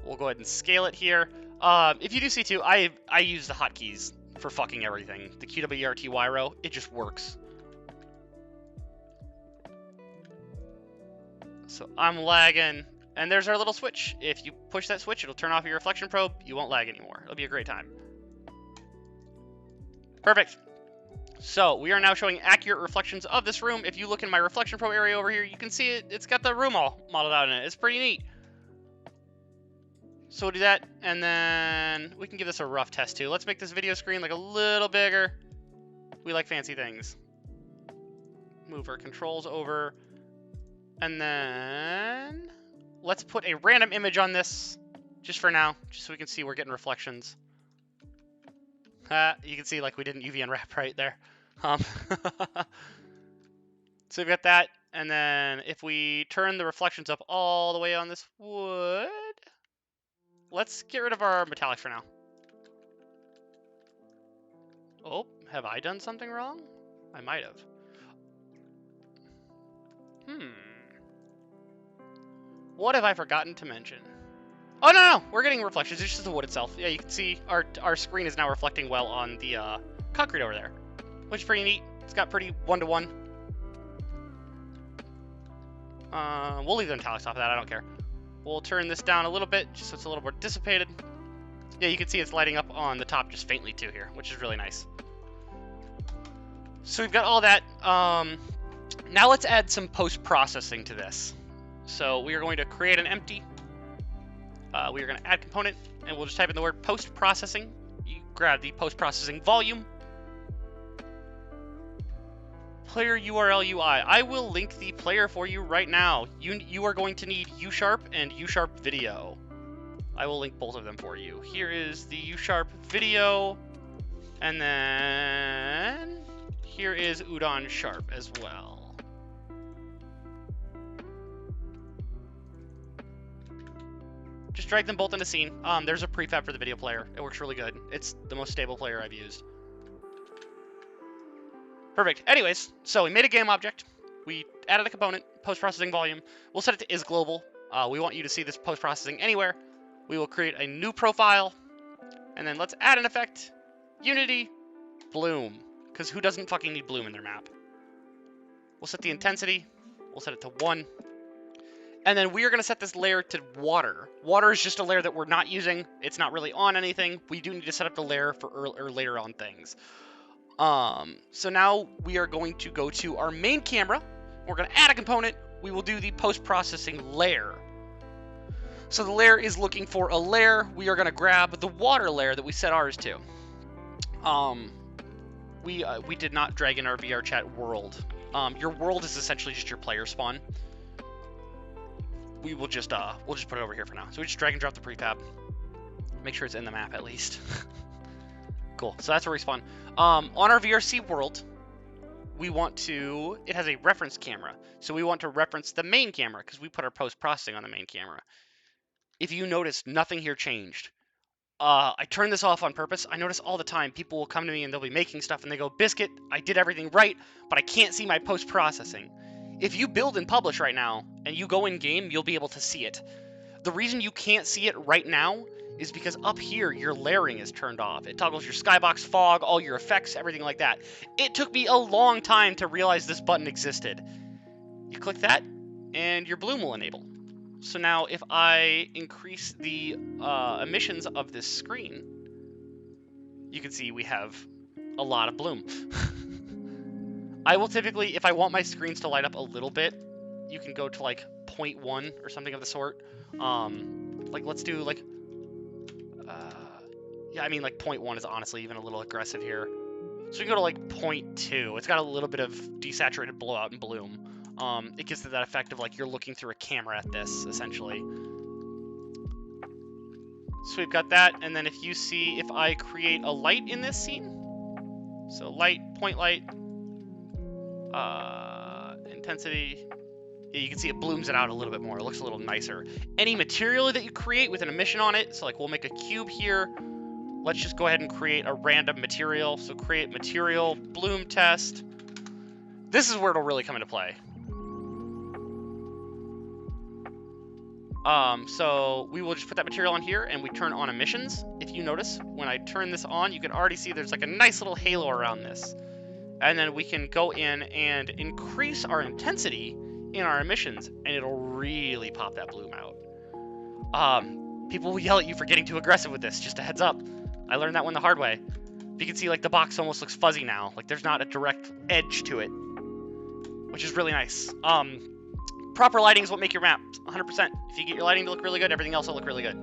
We'll go ahead and scale it here. If you do see too, I use the hotkeys for fucking everything. The QWERTY row, it just works. So I'm lagging, and there's our little switch. If you push that switch, it'll turn off your reflection probe. You won't lag anymore. It'll be a great time. Perfect. So we are now showing accurate reflections of this room. If you look in my reflection probe area over here, you can see it. It's got the room all modeled out in it. It's pretty neat. So we'll do that, and then we can give this a rough test too. Let's make this video screen like a little bigger. We like fancy things. Move our controls over, and then let's put a random image on this, just for now, just so we can see we're getting reflections. You can see like we didn't UV unwrap right there. So we've got that, and then if we turn the reflections up all the way on this wood, let's get rid of our metallics for now. Oh, have I done something wrong? I might have. What have I forgotten to mention? Oh, no, we're getting reflections. It's just the wood itself. Yeah, you can see our screen is now reflecting well on the concrete over there, which is pretty neat. It's got pretty one-to-one. We'll leave the metallics off of that. I don't care. We'll turn this down a little bit, just so it's a little more dissipated. Yeah, you can see it's lighting up on the top just faintly, too, here, which is really nice. So we've got all that. Now let's add some post-processing to this. So we are going to create an empty. We are going to add component, and we'll just type in the word post-processing. You grab the post-processing volume. Player URL UI. I will link the player for you right now. You are going to need U# and U# video. I will link both of them for you. Here is the U# video, and then here is Udon Sharp as well. Just drag them both into scene. There's a prefab for the video player. It works really good. It's the most stable player I've used. Perfect. Anyways, so we made a game object. We added a component, post-processing volume. We'll set it to isGlobal. We want you to see this post-processing anywhere. We will create a new profile, and then let's add an effect. Unity, bloom, because who doesn't fucking need bloom in their map? We'll set the intensity. We'll set it to 1. And then we are going to set this layer to water. Water is just a layer that we're not using. It's not really on anything. We do need to set up the layer for later on things. So now we are going to go to our main camera. We're going to add a component. We will do the post-processing layer. So the layer is looking for a layer. We are going to grab the water layer that we set ours to. We did not drag in our VR chat world. Your world is essentially just your player spawn. We'll just put it over here for now. So we just drag and drop the prefab. Make sure it's in the map at least. Cool. So that's where we spawn. On our VRC world, we want to... It has a reference camera. So we want to reference the main camera because we put our post-processing on the main camera. If you notice, nothing here changed. I turned this off on purpose. I notice all the time people will come to me and they'll be making stuff and they go, Biscuit, I did everything right, but I can't see my post-processing. If you build and publish right now and you go in-game, you'll be able to see it. The reason you can't see it right now is because up here, your layering is turned off. It toggles your skybox, fog, all your effects, everything like that. It took me a long time to realize this button existed. You click that, and your bloom will enable. So now if I increase the emissions of this screen, you can see we have a lot of bloom. I will typically, if I want my screens to light up a little bit, you can go to like 0.1 or something of the sort. Like let's do like... yeah, I mean, like 0.1 is honestly even a little aggressive here. So we can go to like 0.2. It's got a little bit of desaturated blowout and bloom. It gives it that effect of like you're looking through a camera at this, essentially. So we've got that, and then if you see, if I create a light in this scene, so light, point light, intensity, yeah, you can see it blooms it out a little bit more. It looks a little nicer. Any material that you create with an emission on it, so like we'll make a cube here. Let's just go ahead and create a random material. So create material, bloom test. This is where it'll really come into play. So we will just put that material on here and we turn on emissions. If you notice, when I turn this on, you can already see there's like a nice little halo around this. And then we can go in and increase our intensity in our emissions, and it'll really pop that bloom out. People will yell at you for getting too aggressive with this, just a heads up. I learned that one the hard way. You can see like the box almost looks fuzzy now, like there's not a direct edge to it, which is really nice. Proper lighting is what make your map 100%. If you get your lighting to look really good, everything else will look really good.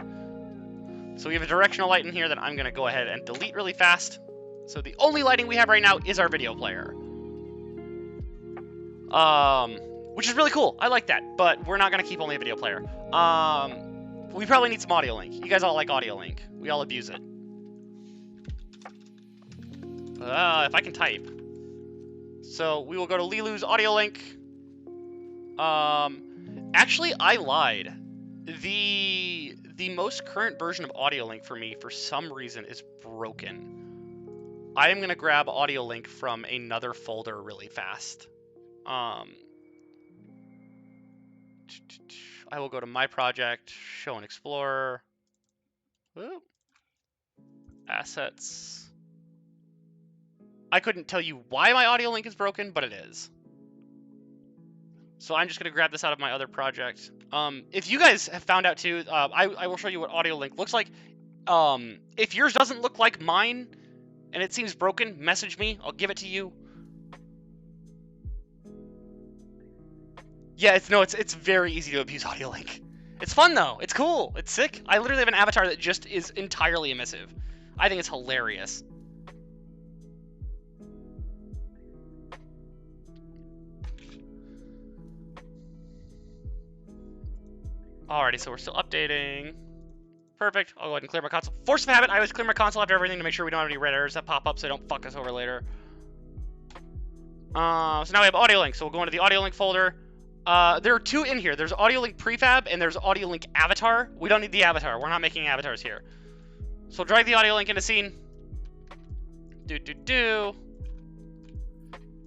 So we have a directional light in here that I'm going to go ahead and delete really fast. So the only lighting we have right now is our video player. which is really cool. I like that, but we're not gonna keep only a video player. We probably need some audio link. You guys all like audio link. We all abuse it. If I can type. So we will go to Lilu's audio link. Actually, I lied. The most current version of audio link for me, for some reason, is broken. I am gonna grab audio link from another folder really fast. I will go to my project, show and explorer, assets. I couldn't tell you why my audio link is broken, but it is. So I'm just going to grab this out of my other project. If you guys have found out too, I will show you what audio link looks like. If yours doesn't look like mine and it seems broken, message me. I'll give it to you. Yeah, it's very easy to abuse audio link. It's fun though. It's cool. It's sick. I literally have an avatar that just is entirely emissive. I think it's hilarious. Alrighty, so we're still updating. Perfect. I'll go ahead and clear my console. Force of habit, I always clear my console after everything to make sure we don't have any red errors that pop up so they don't fuck us over later. So now we have audio link, so we'll go into the audio link folder. There are two in here. There's audio link prefab and there's audio link avatar. We don't need the avatar. We're not making avatars here. So we'll drag the audio link into scene.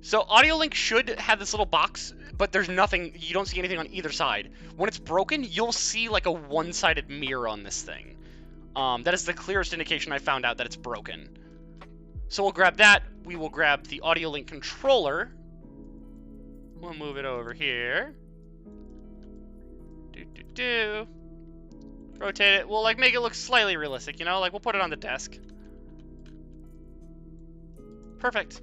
So audio link should have this little box, but there's nothing. You don't see anything on either side. When it's broken, you'll see like a one-sided mirror on this thing. That is the clearest indication I found out that it's broken. So we'll grab that. We will grab the audio link controller. We'll move it over here. Rotate it. We'll like make it look slightly realistic, you know? Like we'll put it on the desk. Perfect.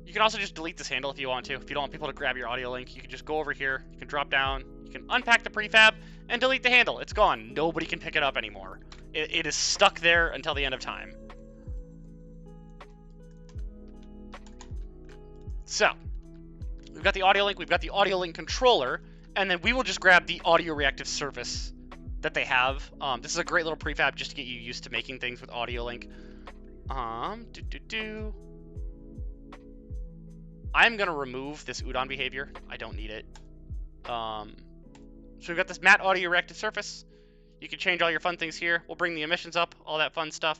You can also just delete this handle if you want to. If you don't want people to grab your audio link, you can just go over here. You can drop down. You can unpack the prefab and delete the handle. It's gone. Nobody can pick it up anymore. It is stuck there until the end of time. So, we've got the audio link, we've got the audio link controller, and then we will just grab the audio reactive surface that they have. This is a great little prefab just to get you used to making things with audio link. I'm gonna remove this udon behavior. I don't need it. So we've got this matte audio reactive surface. You can change all your fun things here. We'll bring the emissions up, all that fun stuff.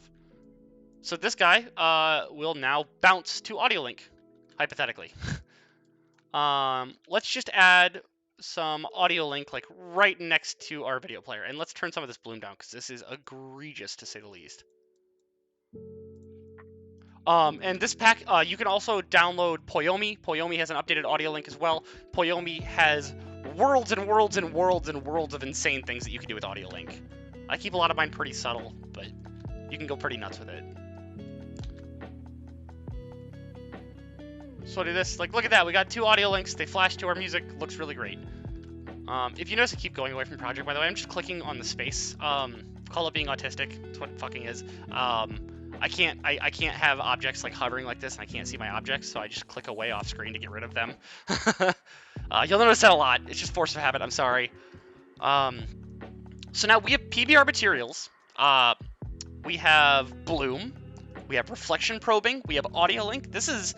So this guy will now bounce to audio link, hypothetically. Let's just add some audio link like right next to our video player, and let's turn some of this bloom down because this is egregious to say the least. And this pack, you can also download Poyomi. Poyomi has an updated audio link as well. Poyomi has worlds and worlds and worlds and worlds of insane things that you can do with audio link. I keep a lot of mine pretty subtle, but you can go pretty nuts with it. So I'll do this. Like, look at that. We got two audio links. They flash to our music. Looks really great. If you notice I keep going away from the project, by the way, I'm just clicking on the space. Call it being autistic. That's what it fucking is. I can't have objects like hovering like this, and I can't see my objects, so I just click away off screen to get rid of them. You'll notice that a lot. It's just force of habit. I'm sorry. So now we have PBR materials. We have bloom. We have reflection probing. We have audio link. This is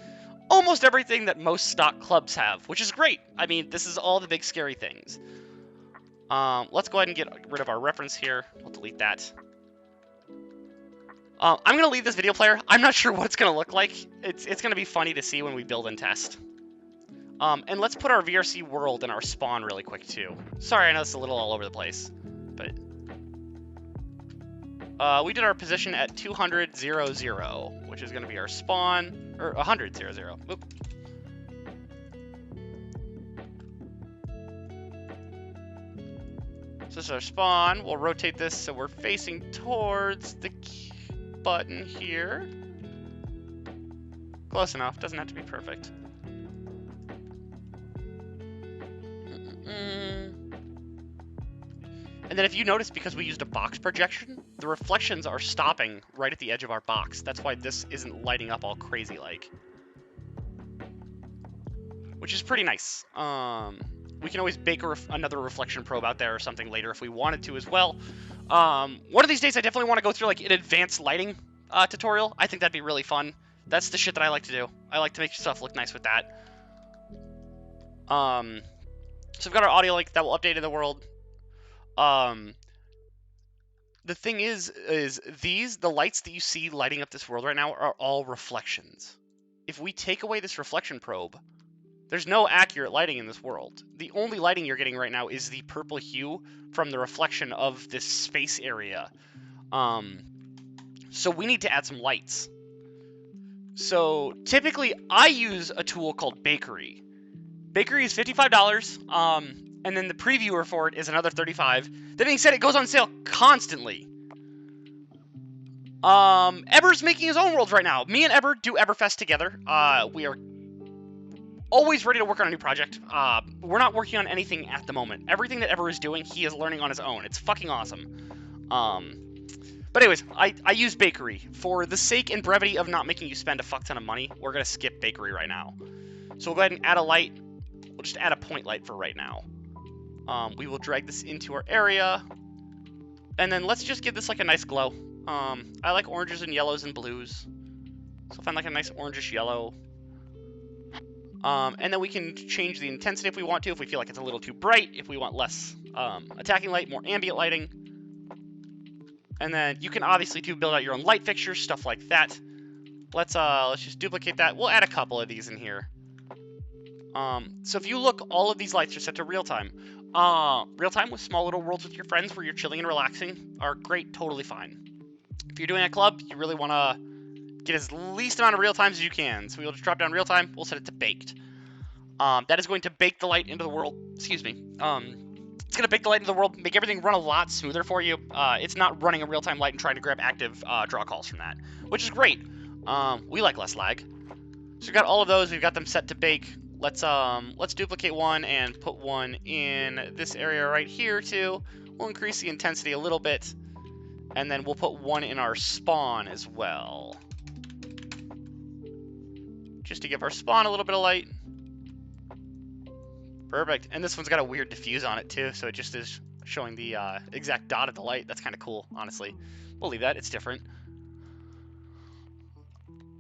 almost everything that most stock clubs have, which is great. I mean, this is all the big scary things. Let's go ahead and get rid of our reference here. We'll delete that. I'm going to leave this video player. I'm not sure what it's going to look like. It's going to be funny to see when we build and test. And let's put our VRC world in our spawn really quick, too. Sorry, I know it's a little all over the place. But we did our position at 200, 0, 0, which is going to be our spawn. Or 100, 0, 0. Oop. So this is our spawn. We'll rotate this so we're facing towards the button here. Close enough. Doesn't have to be perfect. And then if you notice, because we used a box projection, the reflections are stopping right at the edge of our box. That's why this isn't lighting up all crazy like. Which is pretty nice. We can always bake another reflection probe out there or something later if we wanted to as well. One of these days, I definitely want to go through like an advanced lighting tutorial. I think that'd be really fun. That's the shit that I like to do. I like to make stuff look nice with that. So we've got our audio link that will update in the world. The thing is the lights that you see lighting up this world right now are all reflections. If we take away this reflection probe, there's no accurate lighting in this world. The only lighting you're getting right now is the purple hue from the reflection of this space area. So we need to add some lights. So typically I use a tool called Bakery. Bakery is $55, and then the previewer for it is another $35. That being said, it goes on sale constantly. Eber's making his own worlds right now. Me and Eber do Everfest together. We are always ready to work on a new project. We're not working on anything at the moment. Everything that Eber is doing, he is learning on his own. It's fucking awesome. But anyways, I use Bakery. For the sake and brevity of not making you spend a fuck ton of money, we're going to skip Bakery right now. So we'll go ahead and add a light. We'll just add a point light for right now. We will drag this into our area. And then let's just give this like a nice glow. I like oranges and yellows and blues. So I'll find like a nice orangish yellow. And then we can change the intensity if we want to, if we feel like it's a little too bright, if we want less attacking light, more ambient lighting. And then you can obviously build out your own light fixtures, stuff like that. Let's just duplicate that. We'll add a couple of these in here. So if you look, all of these lights are set to real time. Real time with small little worlds with your friends where you're chilling and relaxing are great, totally fine. If you're doing a club, you really want to get as least amount of real times as you can. So we'll just drop down real time. We'll set it to baked. That is going to bake the light into the world. Excuse me. It's going to bake the light into the world, make everything run a lot smoother for you. It's not running a real-time light and trying to grab active draw calls from that, which is great. We like less lag. So we've got all of those. We've got them set to bake. Let's duplicate one and put one in this area right here too. We'll increase the intensity a little bit, and then we'll put one in our spawn as well, just to give our spawn a little bit of light. Perfect. And this one's got a weird diffuse on it too, so it just is showing the exact dot of the light. That's kind of cool, honestly. We'll leave that. It's different.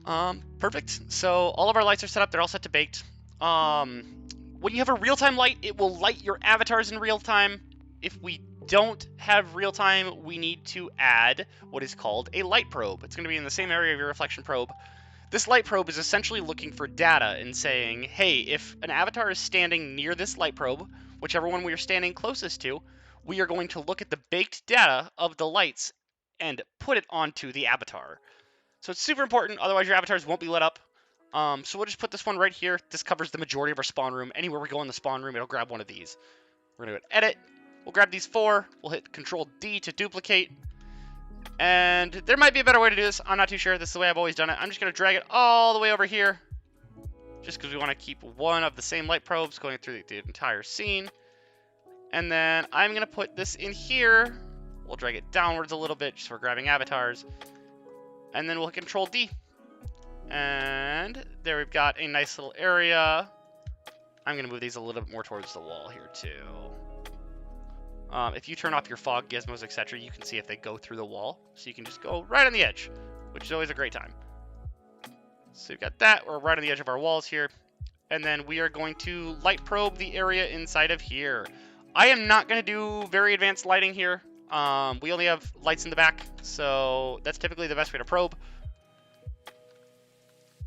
Perfect. So all of our lights are set up. They're all set to baked. When you have a real-time light, it will light your avatars in real time. If we don't have real time, we need to add what is called a light probe. It's going to be in the same area of your reflection probe. This light probe is essentially looking for data and saying, hey, if an avatar is standing near this light probe, whichever one we are standing closest to, we are going to look at the baked data of the lights and put it onto the avatar. So it's super important, otherwise your avatars won't be lit up. So we'll just put this one right here. This covers the majority of our spawn room. Anywhere we go in the spawn room, it'll grab one of these. We're going to hit edit. We'll grab these 4. We'll hit Control D to duplicate. And there might be a better way to do this. I'm not too sure. This is the way I've always done it. I'm just going to drag it all the way over here, just because we want to keep one of the same light probes going through the entire scene. And then I'm going to put this in here. We'll drag it downwards a little bit just for grabbing avatars. And then we'll hit Control D. And there we've got a nice little area. I'm going to move these a little bit more towards the wall here too. If you turn off your fog gizmos, etc., you can see if they go through the wall. So you can just go right on the edge, which is always a great time. So we've got that. We're right on the edge of our walls here. And then we are going to light probe the area inside of here. I am not going to do very advanced lighting here. We only have lights in the back, so that's typically the best way to probe.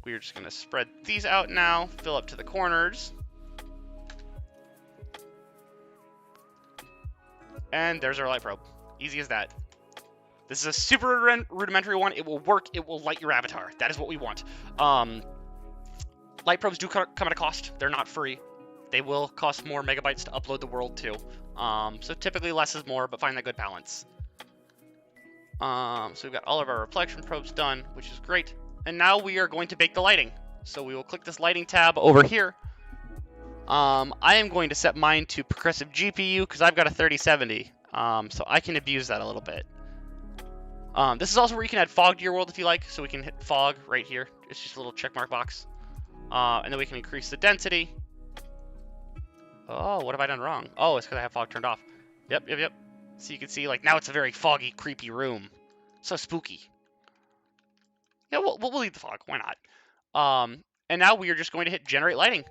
We're just going to spread these out now, fill up to the corners. And there's our light probe. Easy as that. This is a super rudimentary one. It will work. It will light your avatar. That is what we want. Light probes do come at a cost. They're not free. They will cost more megabytes to upload the world too. So typically less is more, but find that good balance. So we've got all of our reflection probes done, which is great. And now we are going to bake the lighting. So we will click this lighting tab over here. I am going to set mine to progressive GPU because I've got a 3070. So I can abuse that a little bit. This is also where you can add fog to your world if you like. So we can hit fog right here. It's just a little checkmark box. And then we can increase the density Oh, what have I done wrong? Oh, it's because I have fog turned off. Yep, yep, yep. So you can see, like, now it's a very foggy, creepy room. So spooky. Yeah, we'll leave the fog. Why not? And now we are just going to hit generate lighting.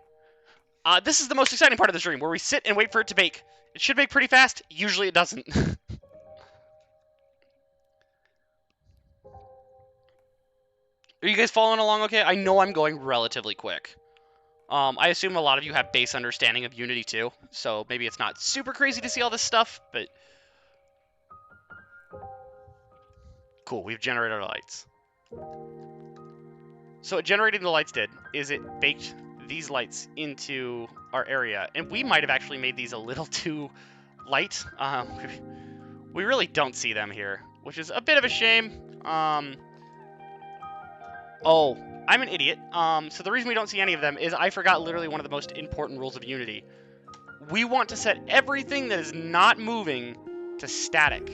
This is the most exciting part of the stream, where we sit and wait for it to bake. It should bake pretty fast. Usually it doesn't. Are you guys following along okay? I know I'm going relatively quick. I assume a lot of you have base understanding of Unity too, so maybe it's not super crazy to see all this stuff, but... Cool, we've generated our lights. So what generating the lights did is it baked these lights into our area, and we might have actually made these a little too light. We really don't see them here, which is a bit of a shame. Oh, I'm an idiot. So the reason we don't see any of them is I forgot literally one of the most important rules of Unity. We want to set everything that is not moving to static.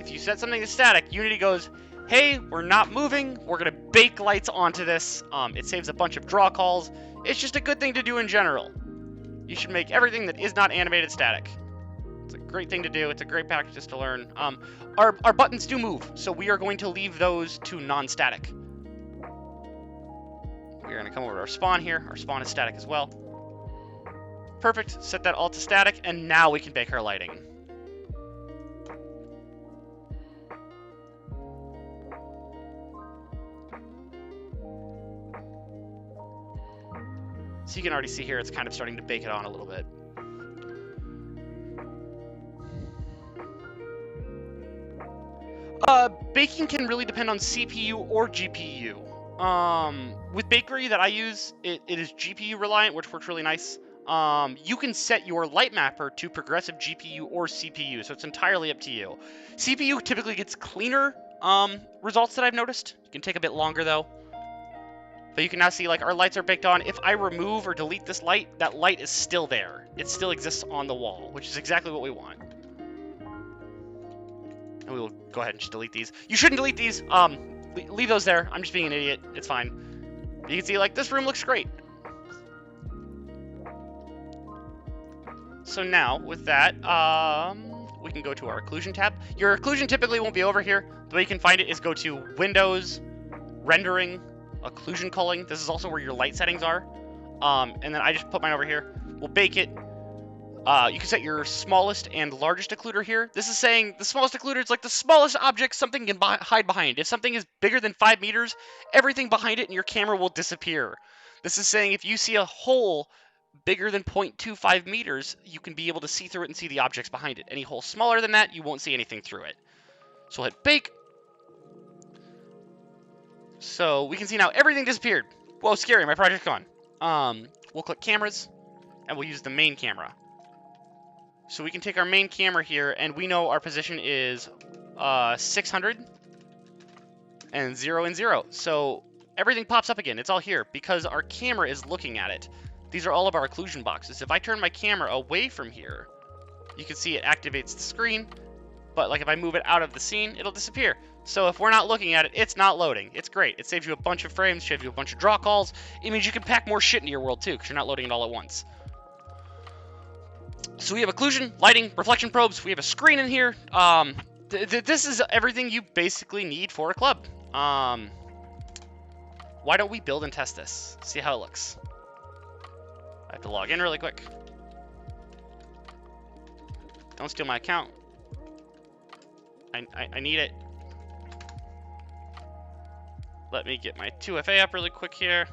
If you set something to static, Unity goes, hey, we're not moving, we're going to bake lights onto this. It saves a bunch of draw calls. It's just a good thing to do in general. You should make everything that is not animated static. It's a great thing to do. It's a great practice to learn. Our buttons do move, so we are going to leave those to non-static. We're going to come over to our spawn here. Our spawn is static as well. Perfect. Set that all to static, and now we can bake our lighting. So you can already see here it's kind of starting to bake it on a little bit. Baking can really depend on CPU or GPU. With Bakery that I use, it is GPU reliant, which works really nice. You can set your light mapper to progressive GPU or CPU, so it's entirely up to you. CPU typically gets cleaner results that I've noticed. It can take a bit longer though. But you can now see, like, our lights are baked on. If I remove or delete this light, that light is still there. It still exists on the wall, which is exactly what we want. And we will go ahead and just delete these. You shouldn't delete these. Leave those there. I'm just being an idiot. It's fine. You can see, like, this room looks great. So now, with that, we can go to our occlusion tab. Your occlusion typically won't be over here. The way you can find it is go to Windows, Rendering, Occlusion culling. This is also where your light settings are. And then I just put mine over here. We'll bake it. You can set your smallest and largest occluder here. This is saying the smallest occluder is like the smallest object something can hide behind. If something is bigger than 5 meters, everything behind it in your camera will disappear. This is saying if you see a hole bigger than 0.25 meters, you can be able to see through it and see the objects behind it. Any hole smaller than that, you won't see anything through it. So we'll hit bake. So we can see now everything disappeared. Whoa, scary, my project's gone. We'll click cameras, and we'll use the main camera. So we can take our main camera here, and we know our position is 600 and 0 and 0. So everything pops up again. It's all here because our camera is looking at it. These are all of our occlusion boxes. If I turn my camera away from here, you can see it activates the screen. But like if I move it out of the scene, it'll disappear. So if we're not looking at it, it's not loading. It's great. It saves you a bunch of frames, saves you a bunch of draw calls. It means you can pack more shit into your world too, because you're not loading it all at once. So we have occlusion, lighting, reflection probes. We have a screen in here. This is everything you basically need for a club. Why don't we build and test this? See how it looks. I have to log in really quick. Don't steal my account. I need it. Let me get my 2FA up really quick here.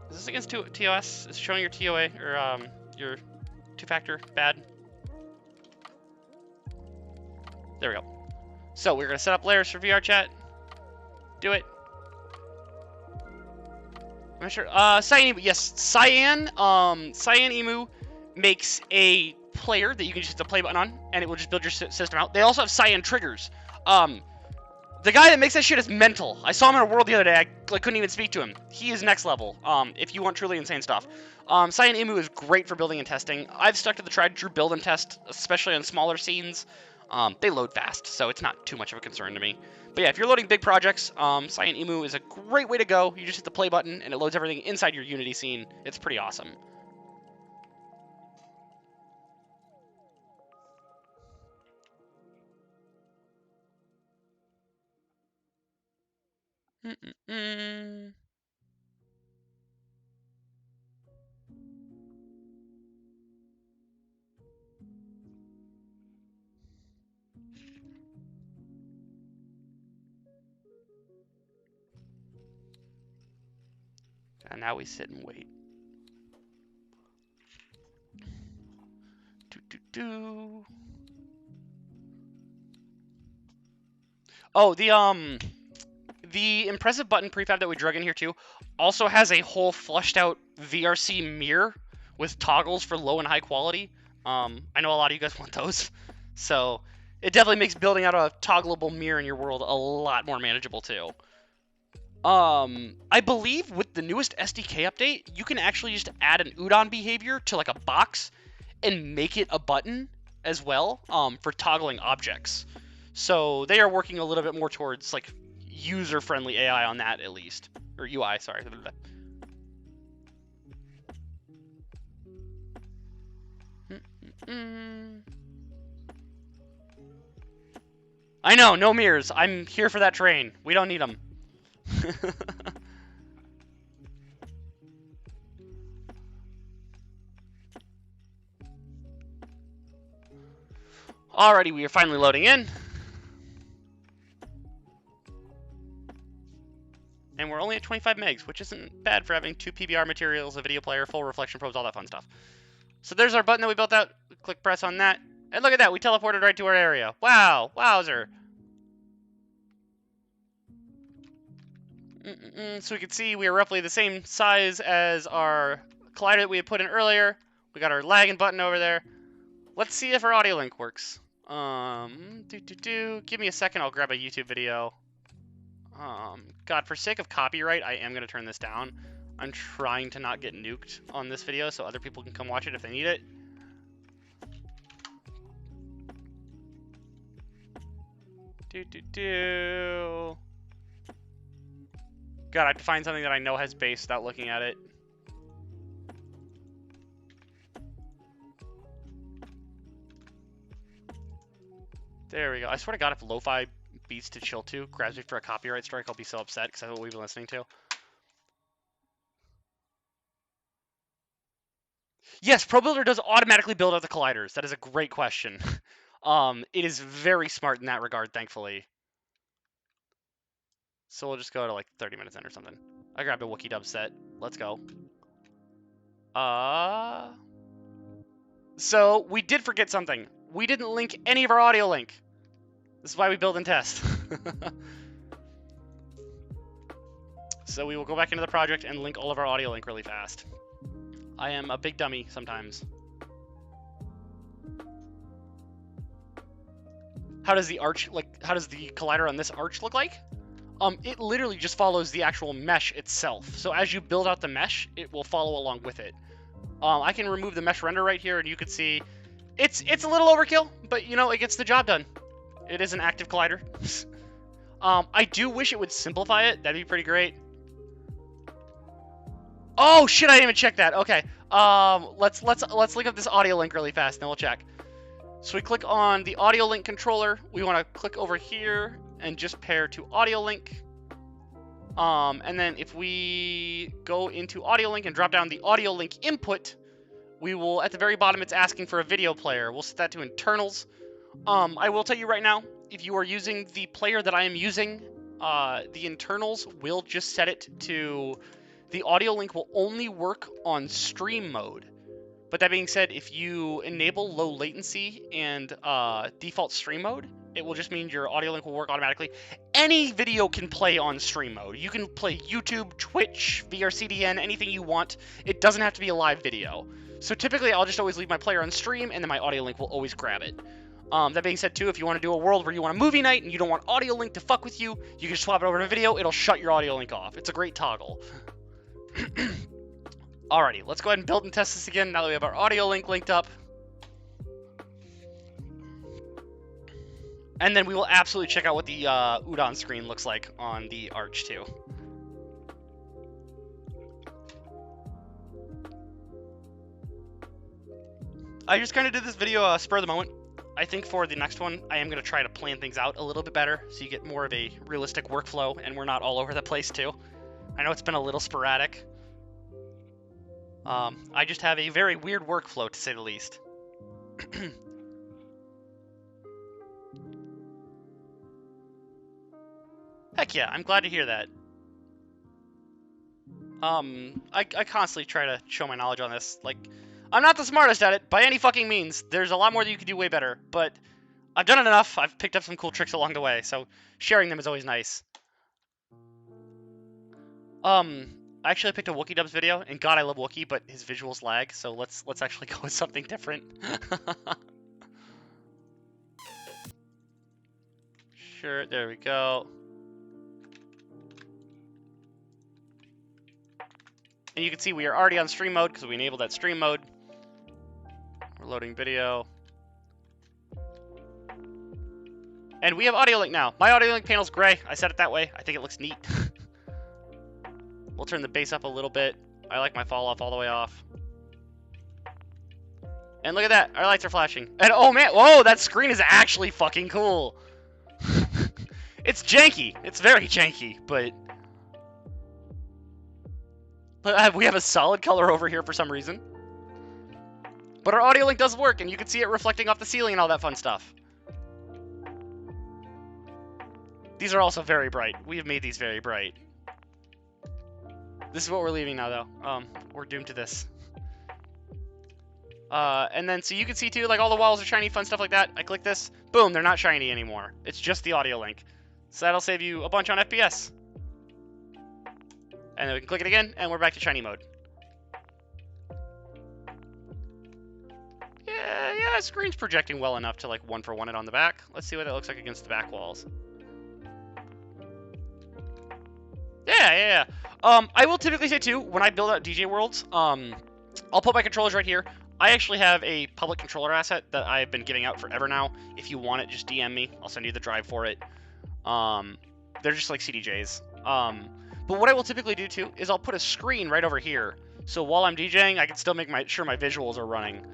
Is this against TOS? Is showing your TOA or your two-factor bad? There we go. So we're gonna set up layers for VR chat. Do it. I'm not sure. Cyan Emu. Yes, Cyan. Cyan Emu makes a player that you can just hit the play button on, and it will just build your system out. They also have Cyan triggers. The guy that makes that shit is mental. I saw him in a world the other day. I couldn't even speak to him. He is next level. If you want truly insane stuff. Cyan Emu is great for building and testing. I've stuck to the tried and true build and test, especially on smaller scenes. They load fast, so it's not too much of a concern to me. But yeah, if you're loading big projects, Cyan Emu is a great way to go. You just hit the play button, and it loads everything inside your Unity scene. It's pretty awesome. And now we sit and wait. Oh, the impressive button prefab that we drug in here too also has a whole flushed out VRC mirror with toggles for low and high quality. I know a lot of you guys want those, so it definitely makes building out a toggleable mirror in your world a lot more manageable too. I believe with the newest SDK update, you can actually just add an udon behavior to like a box and make it a button as well, for toggling objects. So they are working a little bit more towards like user-friendly AI on that at least, or UI. Sorry. I know, no mirrors. I'm here for that train. We don't need them. Alrighty, we are finally loading in. And we're only at 25 megs, which isn't bad for having 2 PBR materials, a video player, full reflection probes, all that fun stuff. So there's our button that we built out. Click press on that. And look at that, we teleported right to our area. Wow, wowzer. So we can see we are roughly the same size as our collider that we had put in earlier. We got our lagging button over there. Let's see if our audio link works. Give me a second, I'll grab a YouTube video. God, for sake of copyright, I am going to turn this down. I'm trying to not get nuked on this video so other people can come watch it if they need it. God, I have to find something that I know has bass without looking at it. There we go. I swear to God, if lo-fi beats to chill to grabs me for a copyright strike, I'll be so upset because that's what we've been listening to. Yes, ProBuilder does automatically build out the colliders. That is a great question. It is very smart in that regard, thankfully. So we'll just go to like 30 minutes in or something. I grabbed a Wookiee dub set. Let's go. So we did forget something. We didn't link any of our audio link. This is why we build and test. So we will go back into the project and link all of our audio link really fast. I am a big dummy sometimes. How does the arch, how does the collider on this arch look like? It literally just follows the actual mesh itself. So as you build out the mesh, it will follow along with it. I can remove the mesh render right here, and you can see it's a little overkill, but you know, it gets the job done. It is an active collider. I do wish it would simplify it. That'd be pretty great. Oh shit! I didn't even check that. Okay. Let's link up this audio link really fast, and then we'll check. So we click on the audio link controller. We want to click over here and just pair to audio link. And then if we go into audio link and drop down the audio link input, we will, at the very bottom, it's asking for a video player. We'll set that to internals. I will tell you right now, if you are using the player that I am using, the internals will just set it to, the audio link will only work on stream mode. But that being said, if you enable low latency and default stream mode, it will just mean your audio link will work automatically. Any video can play on stream mode. You can play YouTube, Twitch, VRCDN, anything you want. It doesn't have to be a live video. So typically, I'll just always leave my player on stream, and then my audio link will always grab it. That being said, too, if you want to do a world where you want a movie night and you don't want audio link to fuck with you, you can swap it over to video. It'll shut your audio link off. It's a great toggle. Alrighty, let's go ahead and build and test this again now that we have our audio link linked up. And then we will absolutely check out what the udon screen looks like on the arch, too. I just kind of did this video spur of the moment. I think for the next one, I am going to try to plan things out a little bit better so you get more of a realistic workflow and we're not all over the place too. I know it's been a little sporadic. I just have a very weird workflow, to say the least. Heck yeah, I'm glad to hear that. I constantly try to show my knowledge on this. Like, I'm not the smartest at it by any fucking means. There's a lot more that you could do way better, but I've done it enough. I've picked up some cool tricks along the way, so sharing them is always nice. I actually picked a Wookiee Dubs video, and God, I love Wookiee, but his visuals lag, so let's actually go with something different. Sure, there we go. And you can see we are already on stream mode because we enabled that stream mode. We're loading video. And we have audio link now. My audio link panel's gray. I set it that way. I think it looks neat. We'll turn the bass up a little bit. I like my fall off all the way off. And look at that. Our lights are flashing. And oh man, whoa, that screen is actually fucking cool. It's janky. It's very janky, but we have a solid color over here for some reason. But our audio link does work, and you can see it reflecting off the ceiling and all that fun stuff. These are also very bright. We have made these very bright. This is what we're leaving now, though. We're doomed to this. And then, so you can see, too, like, all the walls are shiny, fun stuff like that. I click this. Boom, they're not shiny anymore. It's just the audio link. So that'll save you a bunch on FPS. And then we can click it again, and we're back to shiny mode. Yeah, screen's projecting well enough to, like, 1-for-1 it on the back. Let's see what it looks like against the back walls. Yeah. I will typically say, too, when I build out DJ worlds, I'll put my controllers right here. I actually have a public controller asset that I've been giving out forever now. If you want it, just DM me. I'll send you the drive for it. They're just like CDJs. But what I will typically do, too, is I'll put a screen right over here. So while I'm DJing, I can still make sure my visuals are running.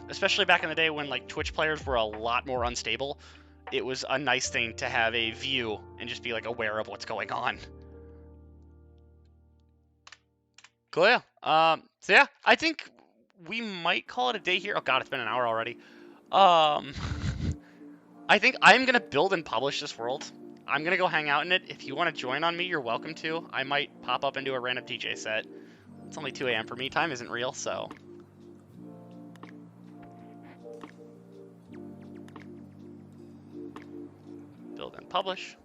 Especially back in the day when, like, Twitch players were a lot more unstable. It was a nice thing to have a view and just be, like, aware of what's going on. Cool, yeah. So yeah, I think we might call it a day here. Oh god, it's been an hour already. I think I'm gonna build and publish this world. I'm gonna go hang out in it. If you want to join on me, you're welcome to. I might pop up and do a random DJ set. It's only 2 a.m. for me. Time isn't real, so. Build and publish.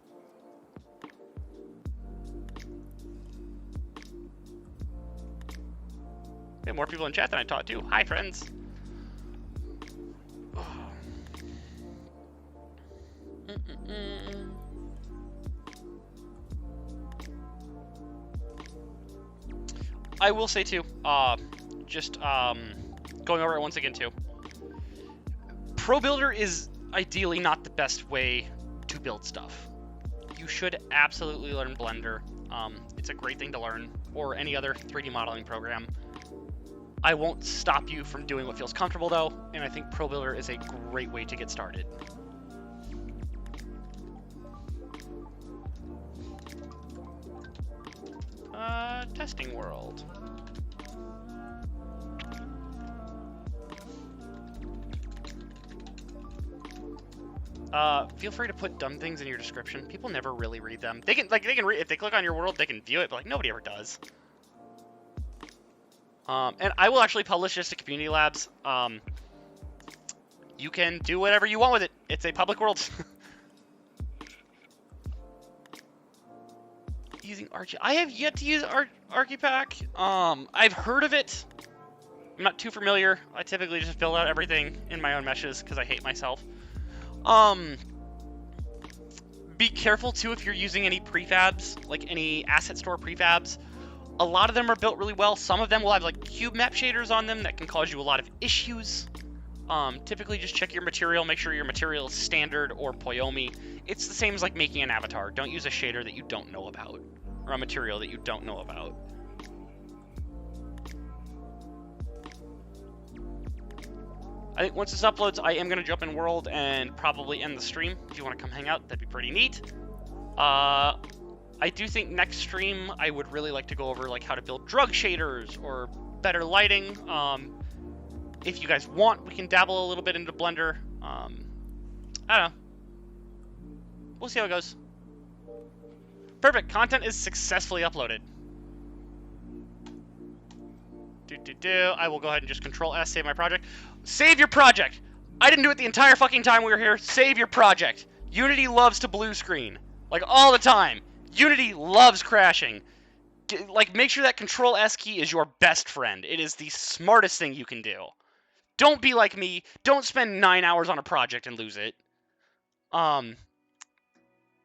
We have more people in chat than I taught too. Hi, friends. I will say too, just going over it once again too. ProBuilder is ideally not the best way to build stuff. You should absolutely learn Blender. It's a great thing to learn, or any other 3D modeling program. I won't stop you from doing what feels comfortable though, and I think ProBuilder is a great way to get started. Testing world. Feel free to put dumb things in your description. People never really read them. They can read, if they click on your world, they can view it, but like nobody ever does. And I will actually publish this to community labs. You can do whatever you want with it. It's a public world. Using Archie. I have yet to use ArchiPack. I've heard of it. I'm not too familiar. I typically just build out everything in my own meshes because I hate myself. Be careful too if you're using any prefabs, like any asset store prefabs. A lot of them are built really well. Some of them will have like cube map shaders on them that can cause you a lot of issues. Typically just check your material, make sure your material is standard or Poyomi. It's the same as like making an avatar. Don't use a shader that you don't know about, or a material that you don't know about. I think once this uploads, I am going to jump in World and probably end the stream. If you want to come hang out, that'd be pretty neat. I do think next stream, I would really like to go over like how to build drug shaders or better lighting. If you guys want, we can dabble a little bit into Blender. I don't know. We'll see how it goes. Perfect. Content is successfully uploaded. I will go ahead and just Control S, save my project. Save your project! I didn't do it the entire fucking time we were here. Save your project. Unity loves to blue screen. Like, all the time. Unity loves crashing. Like, make sure that Control S key is your best friend. It is the smartest thing you can do. Don't be like me. Don't spend 9 hours on a project and lose it.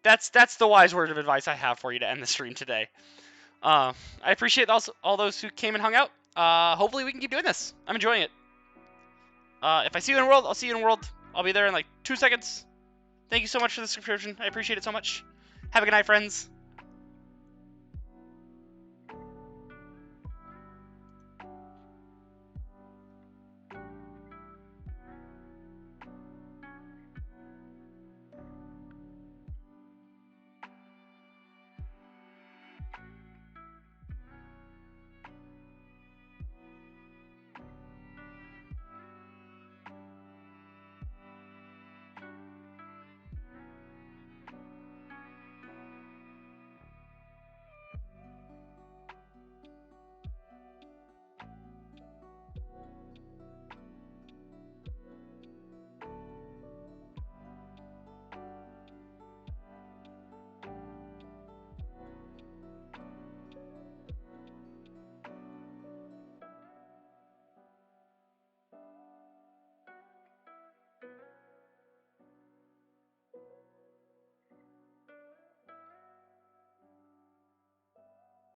That's the wise word of advice I have for you to end the stream today. I appreciate all those who came and hung out. Hopefully we can keep doing this. I'm enjoying it. If I see you in World, I'll see you in World. I'll be there in like 2 seconds. Thank you so much for the subscription. I appreciate it so much. Have a good night, friends.